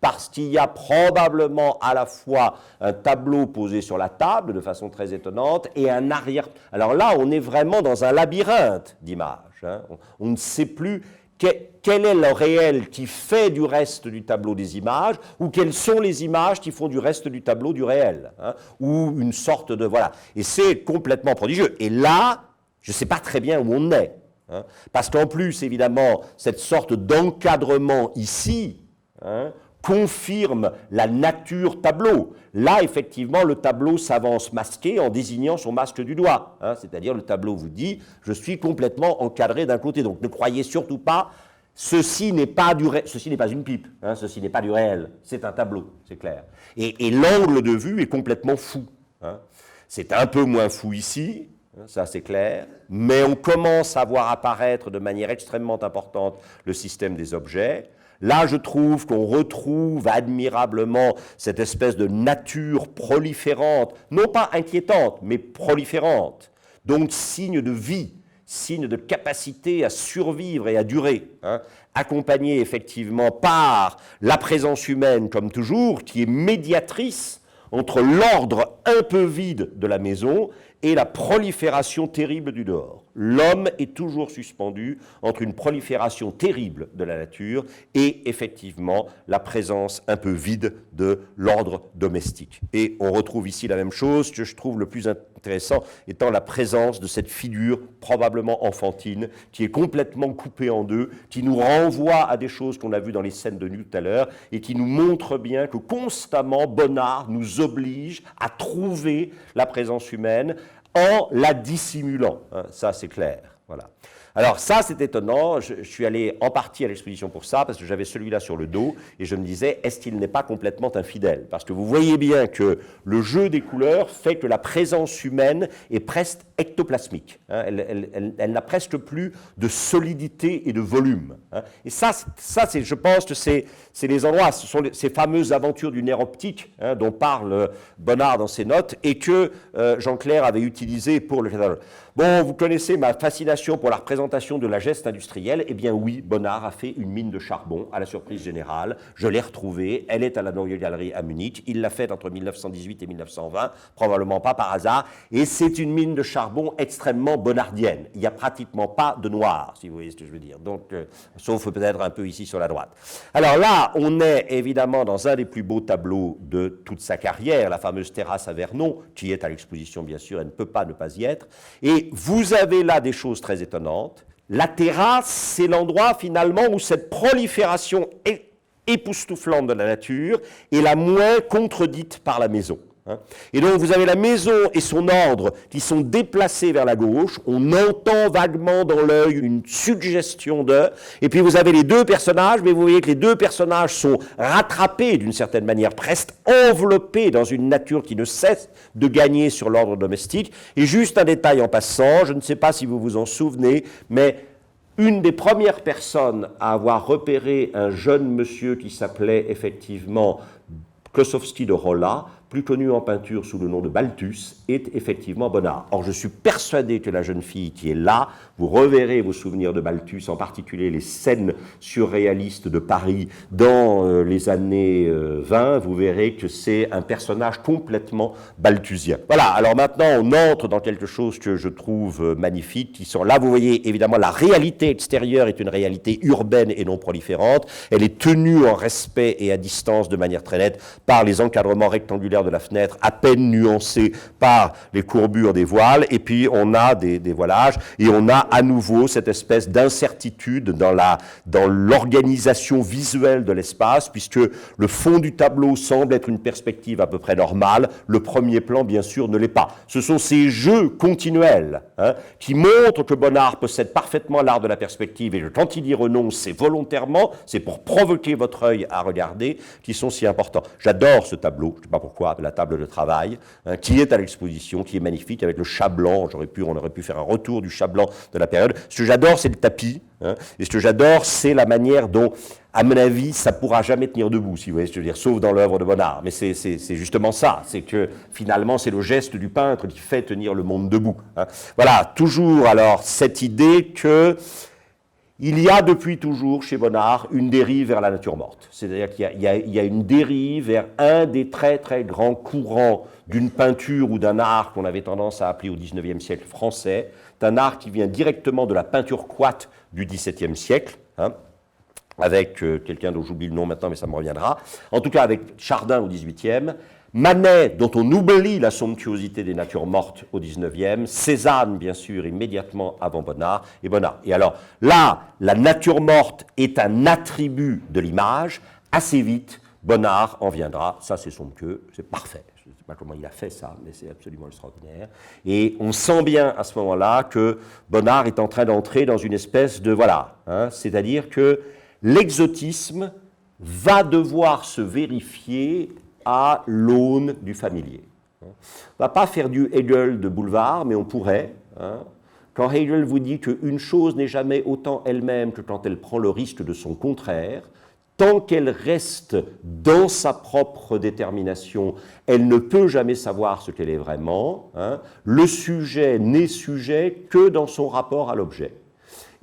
parce qu'il y a probablement à la fois un tableau posé sur la table de façon très étonnante et un arrière. Alors là, on est vraiment dans un labyrinthe d'images, hein. On ne sait plus quel est le réel qui fait du reste du tableau des images ou quelles sont les images qui font du reste du tableau du réel, hein, ou une sorte de... Voilà. Et c'est complètement prodigieux. Et là, je ne sais pas très bien où on est, hein, parce qu'en plus, évidemment, cette sorte d'encadrement ici, hein, confirme la nature tableau. Là, effectivement, le tableau s'avance masqué en désignant son masque du doigt, hein, c'est-à-dire le tableau vous dit « je suis complètement encadré d'un côté ». Donc ne croyez surtout pas, ceci n'est pas une pipe, hein, ceci n'est pas du réel, c'est un tableau, c'est clair. Et l'angle de vue est complètement fou, hein. C'est un peu moins fou ici, ça c'est clair, mais on commence à voir apparaître de manière extrêmement importante le système des objets. Là, je trouve qu'on retrouve admirablement cette espèce de nature proliférante, non pas inquiétante, mais proliférante, donc signe de vie, signe de capacité à survivre et à durer, hein, accompagné effectivement par la présence humaine, comme toujours, qui est médiatrice entre l'ordre un peu vide de la maison et la prolifération terrible du dehors. L'homme est toujours suspendu entre une prolifération terrible de la nature et effectivement la présence un peu vide de l'ordre domestique. Et on retrouve ici la même chose, ce que je trouve le plus intéressant étant la présence de cette figure probablement enfantine qui est complètement coupée en deux, qui nous renvoie à des choses qu'on a vues dans les scènes de nu tout à l'heure et qui nous montre bien que constamment Bonnard nous oblige à trouver la présence humaine en la dissimulant, hein, ça c'est clair. Voilà. Alors ça c'est étonnant, je suis allé en partie à l'exposition pour ça, parce que j'avais celui-là sur le dos, et je me disais, est-ce qu'il n'est pas complètement infidèle? Parce que vous voyez bien que le jeu des couleurs fait que la présence humaine est presque ectoplasmique, hein, elle n'a presque plus de solidité et de volume, hein. Et ça je pense que c'est les endroits, ce sont ces fameuses aventures du nerf optique, hein, dont parle Bonnard dans ses notes, et que Jean Clair avait utilisé pour le catalogue. Bon, vous connaissez ma fascination pour la représentation représentation de la geste industrielle, eh bien oui, Bonnard a fait une mine de charbon, à la surprise générale. Je l'ai retrouvée, elle est à la Neue Galerie à Munich. Il l'a faite entre 1918 et 1920, probablement pas par hasard. Et c'est une mine de charbon extrêmement bonnardienne. Il n'y a pratiquement pas de noir, si vous voyez ce que je veux dire. Donc, sauf peut-être un peu ici sur la droite. Alors là, on est évidemment dans un des plus beaux tableaux de toute sa carrière, la fameuse terrasse à Vernon, qui est à l'exposition, bien sûr, elle ne peut pas ne pas y être. Et vous avez là des choses très étonnantes. La terrasse, c'est l'endroit finalement où cette prolifération époustouflante de la nature est la moins contredite par la maison. Et donc vous avez la maison et son ordre qui sont déplacés vers la gauche, on entend vaguement dans l'œil une suggestion de, et puis vous avez les deux personnages, mais vous voyez que les deux personnages sont rattrapés d'une certaine manière, presque enveloppés dans une nature qui ne cesse de gagner sur l'ordre domestique. Et juste un détail en passant, je ne sais pas si vous vous en souvenez, mais une des premières personnes à avoir repéré un jeune monsieur qui s'appelait effectivement Klossowski de Rolla, plus connu en peinture sous le nom de Balthus, est effectivement Bonnard. Or, je suis persuadé que la jeune fille qui est là, vous reverrez vos souvenirs de Balthus, en particulier les scènes surréalistes de Paris dans les années 20, vous verrez que c'est un personnage complètement balthusien. Voilà, alors maintenant on entre dans quelque chose que je trouve magnifique, qui sont là, vous voyez évidemment la réalité extérieure est une réalité urbaine et non proliférante, elle est tenue en respect et à distance de manière très nette par les encadrements rectangulaires de la fenêtre, à peine nuancés par les courbures des voiles, et puis on a des voilages, et on a à nouveau cette espèce d'incertitude dans l'organisation visuelle de l'espace, puisque le fond du tableau semble être une perspective à peu près normale, le premier plan, bien sûr, ne l'est pas. Ce sont ces jeux continuels qui montrent que Bonnard possède parfaitement l'art de la perspective, et que quand il y renonce, c'est volontairement, c'est pour provoquer votre œil à regarder, qui sont si importants. J'adore ce tableau, je ne sais pas pourquoi, de la table de travail, qui est à l'exposition, qui est magnifique, avec le chat blanc. On aurait pu faire un retour du chat blanc de la période. Ce que j'adore, c'est le tapis, et ce que j'adore, c'est la manière dont, à mon avis, ça ne pourra jamais tenir debout, si vous voyez ce que je veux dire, sauf dans l'œuvre de Bonnard. Mais c'est justement ça, c'est que finalement, c'est le geste du peintre qui fait tenir le monde debout. Voilà, toujours alors cette idée que il y a depuis toujours chez Bonnard une dérive vers la nature morte. C'est-à-dire qu'il y a une dérive vers un des très très grands courants d'une peinture ou d'un art qu'on avait tendance à appeler au XIXe siècle français. C'est un art qui vient directement de la peinture coite du XVIIe siècle, avec quelqu'un dont j'oublie le nom maintenant, mais ça me reviendra. En tout cas avec Chardin au XVIIIe. Manet, dont on oublie la somptuosité des natures mortes au XIXe, Cézanne, bien sûr, immédiatement avant Bonnard, et Bonnard. Et alors, là, la nature morte est un attribut de l'image. Assez vite, Bonnard en viendra, ça c'est somptueux, c'est parfait. Je ne sais pas comment il a fait ça, mais c'est absolument extraordinaire. Et on sent bien à ce moment-là que Bonnard est en train d'entrer dans une espèce de, voilà, c'est-à-dire que l'exotisme va devoir se vérifier à l'aune du familier. On ne va pas faire du Hegel de boulevard, mais on pourrait. Quand Hegel vous dit qu'une chose n'est jamais autant elle-même que quand elle prend le risque de son contraire, tant qu'elle reste dans sa propre détermination, elle ne peut jamais savoir ce qu'elle est vraiment. Le sujet n'est sujet que dans son rapport à l'objet.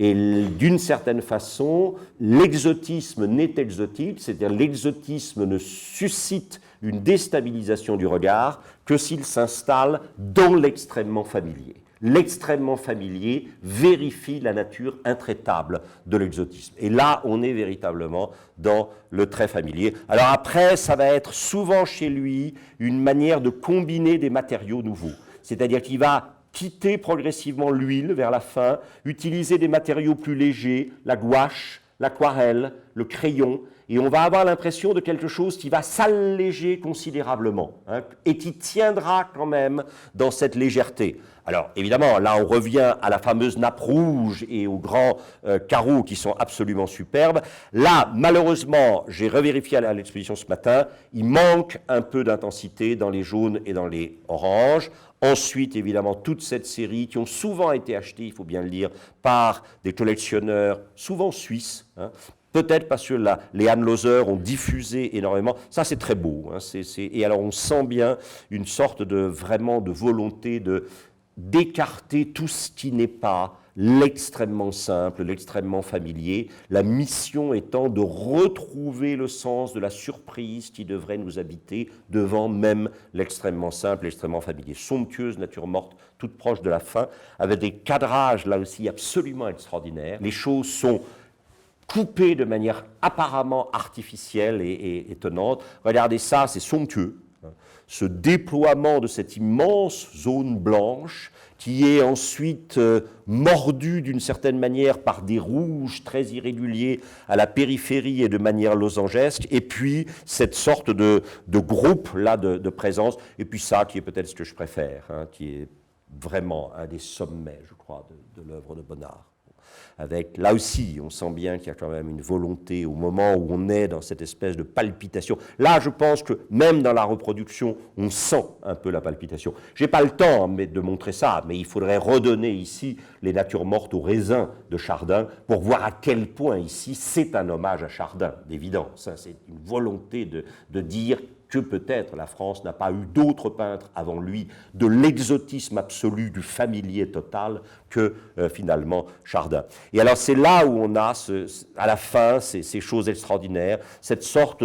Et d'une certaine façon, l'exotisme n'est exotique, c'est-à-dire l'exotisme ne suscite une déstabilisation du regard que s'il s'installe dans l'extrêmement familier. L'extrêmement familier vérifie la nature intraitable de l'exotisme. Et là, on est véritablement dans le très familier. Alors après, ça va être souvent chez lui une manière de combiner des matériaux nouveaux. C'est-à-dire qu'il va quitter progressivement l'huile vers la fin, utiliser des matériaux plus légers, la gouache, l'aquarelle, le crayon, et on va avoir l'impression de quelque chose qui va s'alléger considérablement, et qui tiendra quand même dans cette légèreté. Alors évidemment, là on revient à la fameuse nappe rouge et aux grands carreaux qui sont absolument superbes. Là, malheureusement, j'ai revérifié à l'exposition ce matin, il manque un peu d'intensité dans les jaunes et dans les oranges. Ensuite, évidemment, toute cette série qui ont souvent été achetées, il faut bien le dire, par des collectionneurs, souvent suisses, peut-être parce que les Hanlöser ont diffusé énormément. Ça, c'est très beau. Et alors, on sent bien une sorte de volonté d'écarter tout ce qui n'est pas l'extrêmement simple, l'extrêmement familier, la mission étant de retrouver le sens de la surprise qui devrait nous habiter devant même l'extrêmement simple, l'extrêmement familier. Somptueuse nature morte, toute proche de la fin, avec des cadrages là aussi absolument extraordinaires. Les choses sont coupées de manière apparemment artificielle et étonnante. Regardez ça, c'est somptueux. Ce déploiement de cette immense zone blanche qui est ensuite mordu d'une certaine manière par des rouges très irréguliers à la périphérie et de manière losangesque, et puis cette sorte de groupe là de présence, et puis ça qui est peut-être ce que je préfère, hein, qui est vraiment un des sommets, je crois, de l'œuvre de Bonnard. Avec, là aussi, on sent bien qu'il y a quand même une volonté au moment où on est dans cette espèce de palpitation. Là, je pense que même dans la reproduction, on sent un peu la palpitation. Je n'ai pas le temps de montrer ça, mais il faudrait redonner ici les natures mortes au raisin de Chardin pour voir à quel point ici c'est un hommage à Chardin, d'évidence. C'est une volonté de dire que peut-être la France n'a pas eu d'autres peintres avant lui, de l'exotisme absolu, du familier total, que finalement Chardin. Et alors c'est là où on a, à la fin, ces choses extraordinaires, cette sorte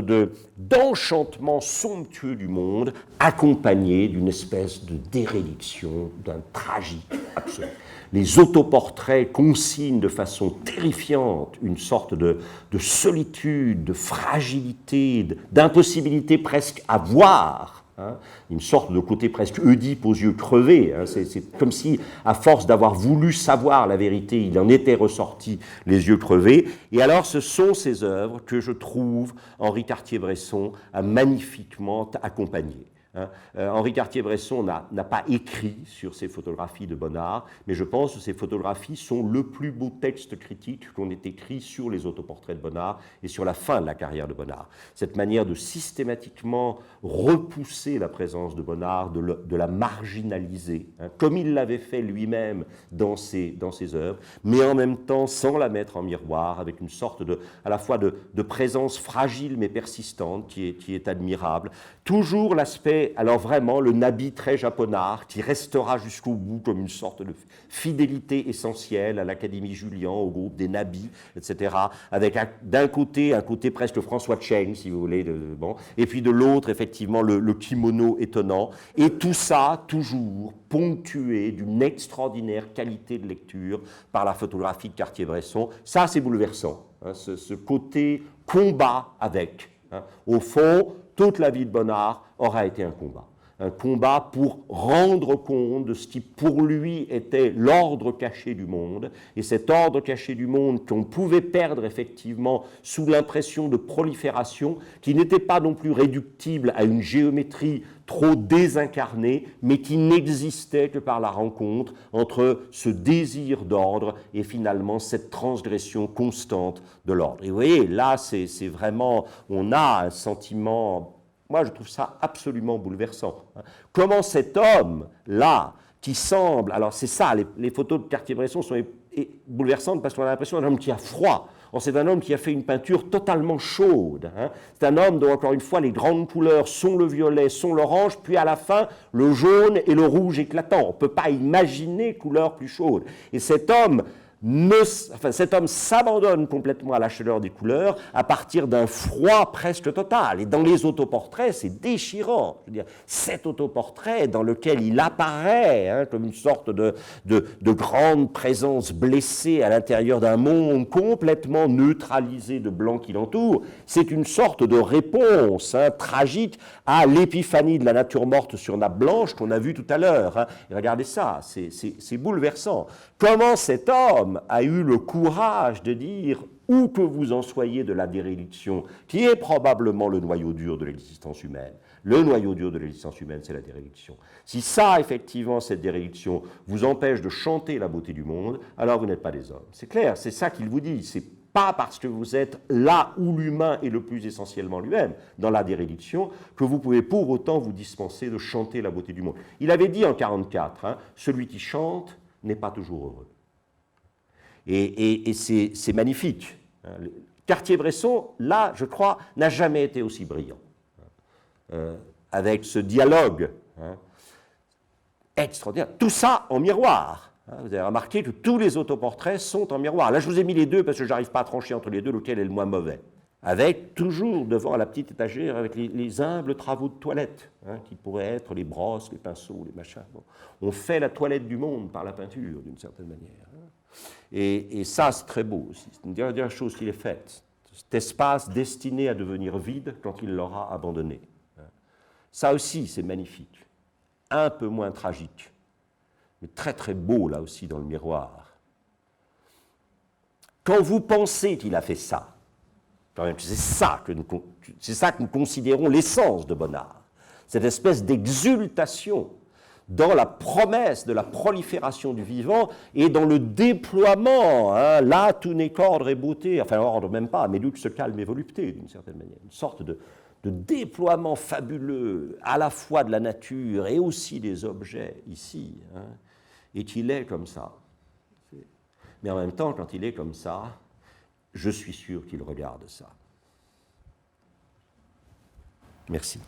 d'enchantement somptueux du monde, accompagné d'une espèce de déréliction, d'un tragique absolu. Les autoportraits consignent de façon terrifiante une sorte de solitude, de fragilité, d'impossibilité presque à voir, hein, une sorte de côté presque Oedipe aux yeux crevés. Hein, c'est comme si, à force d'avoir voulu savoir la vérité, il en était ressorti les yeux crevés. Et alors, ce sont ces œuvres que je trouve Henri Cartier-Bresson a magnifiquement accompagnées. Hein. Henri Cartier-Bresson n'a pas écrit sur ces photographies de Bonnard, mais je pense que ces photographies sont le plus beau texte critique qu'on ait écrit sur les autoportraits de Bonnard et sur la fin de la carrière de Bonnard. Cette manière de systématiquement repousser la présence de Bonnard, de la marginaliser, hein, comme il l'avait fait lui-même dans ses œuvres, mais en même temps sans la mettre en miroir, avec une sorte à la fois de présence fragile mais persistante qui est admirable. Toujours l'aspect, alors vraiment, le nabi très japonard, qui restera jusqu'au bout comme une sorte de fidélité essentielle à l'Académie Julian, au groupe des nabis, etc. Avec d'un côté, un côté presque François Cheng, si vous voulez, bon, et puis de l'autre, effectivement, le kimono étonnant. Et tout ça, toujours ponctué d'une extraordinaire qualité de lecture par la photographie de Cartier-Bresson. Ça, c'est bouleversant, hein, ce côté combat avec. Hein. Au fond, toute la vie de Bonnard aura été un combat pour rendre compte de ce qui pour lui était l'ordre caché du monde, et cet ordre caché du monde qu'on pouvait perdre effectivement sous l'impression de prolifération, qui n'était pas non plus réductible à une géométrie trop désincarnée, mais qui n'existait que par la rencontre entre ce désir d'ordre et finalement cette transgression constante de l'ordre. Et vous voyez, là, c'est vraiment, on a un sentiment. Moi, je trouve ça absolument bouleversant. Comment cet homme-là, qui semble... Alors, c'est ça, les photos de Cartier-Bresson sont bouleversantes parce qu'on a l'impression d'un homme qui a froid. Or, c'est un homme qui a fait une peinture totalement chaude. Hein. C'est un homme dont, encore une fois, les grandes couleurs sont le violet, sont l'orange, puis à la fin, le jaune et le rouge éclatant. On ne peut pas imaginer couleur plus chaude. Et cet homme s'abandonne complètement à la chaleur des couleurs à partir d'un froid presque total. Et dans les autoportraits, c'est déchirant. Je veux dire, cet autoportrait dans lequel il apparaît, hein, comme une sorte de grande présence blessée à l'intérieur d'un monde complètement neutralisé de blanc qui l'entoure, c'est une sorte de réponse, hein, tragique à l'épiphanie de la nature morte sur nappe blanche qu'on a vue tout à l'heure. Hein. Et regardez ça, c'est bouleversant. Comment cet homme a eu le courage de dire, où que vous en soyez de la déréliction, qui est probablement le noyau dur de l'existence humaine. Le noyau dur de l'existence humaine, c'est la déréliction. Si ça, effectivement, cette déréliction vous empêche de chanter la beauté du monde, alors vous n'êtes pas des hommes. C'est clair, c'est ça qu'il vous dit. C'est pas parce que vous êtes là où l'humain est le plus essentiellement lui-même, dans la déréliction, que vous pouvez pour autant vous dispenser de chanter la beauté du monde. Il avait dit en 1944, hein, celui qui chante n'est pas toujours heureux. Et c'est magnifique. Cartier-Bresson, là, je crois, n'a jamais été aussi brillant. Avec ce dialogue, hein, extraordinaire. Tout ça en miroir. Vous avez remarqué que tous les autoportraits sont en miroir. Là, je vous ai mis les deux parce que je n'arrive pas à trancher entre les deux lequel est le moins mauvais. Avec toujours devant la petite étagère avec les humbles travaux de toilette, qui pourraient être les brosses, les pinceaux, les machins. Bon. On fait la toilette du monde par la peinture, d'une certaine manière. Et ça, c'est très beau aussi. C'est une dernière chose qu'il est faite. Cet espace destiné à devenir vide quand il l'aura abandonné. Ça aussi, c'est magnifique. Un peu moins tragique, mais très très beau là aussi dans le miroir. Quand vous pensez qu'il a fait ça, c'est ça que nous considérons l'essence de Bonnard, cette espèce d'exultation dans la promesse de la prolifération du vivant et dans le déploiement, là tout n'est qu'ordre et beauté, enfin ordre même pas, mais luxe, calme et volupté d'une certaine manière, une sorte de déploiement fabuleux à la fois de la nature et aussi des objets ici, et qu'il est comme ça. Mais en même temps, quand il est comme ça, je suis sûr qu'il regarde ça. Merci.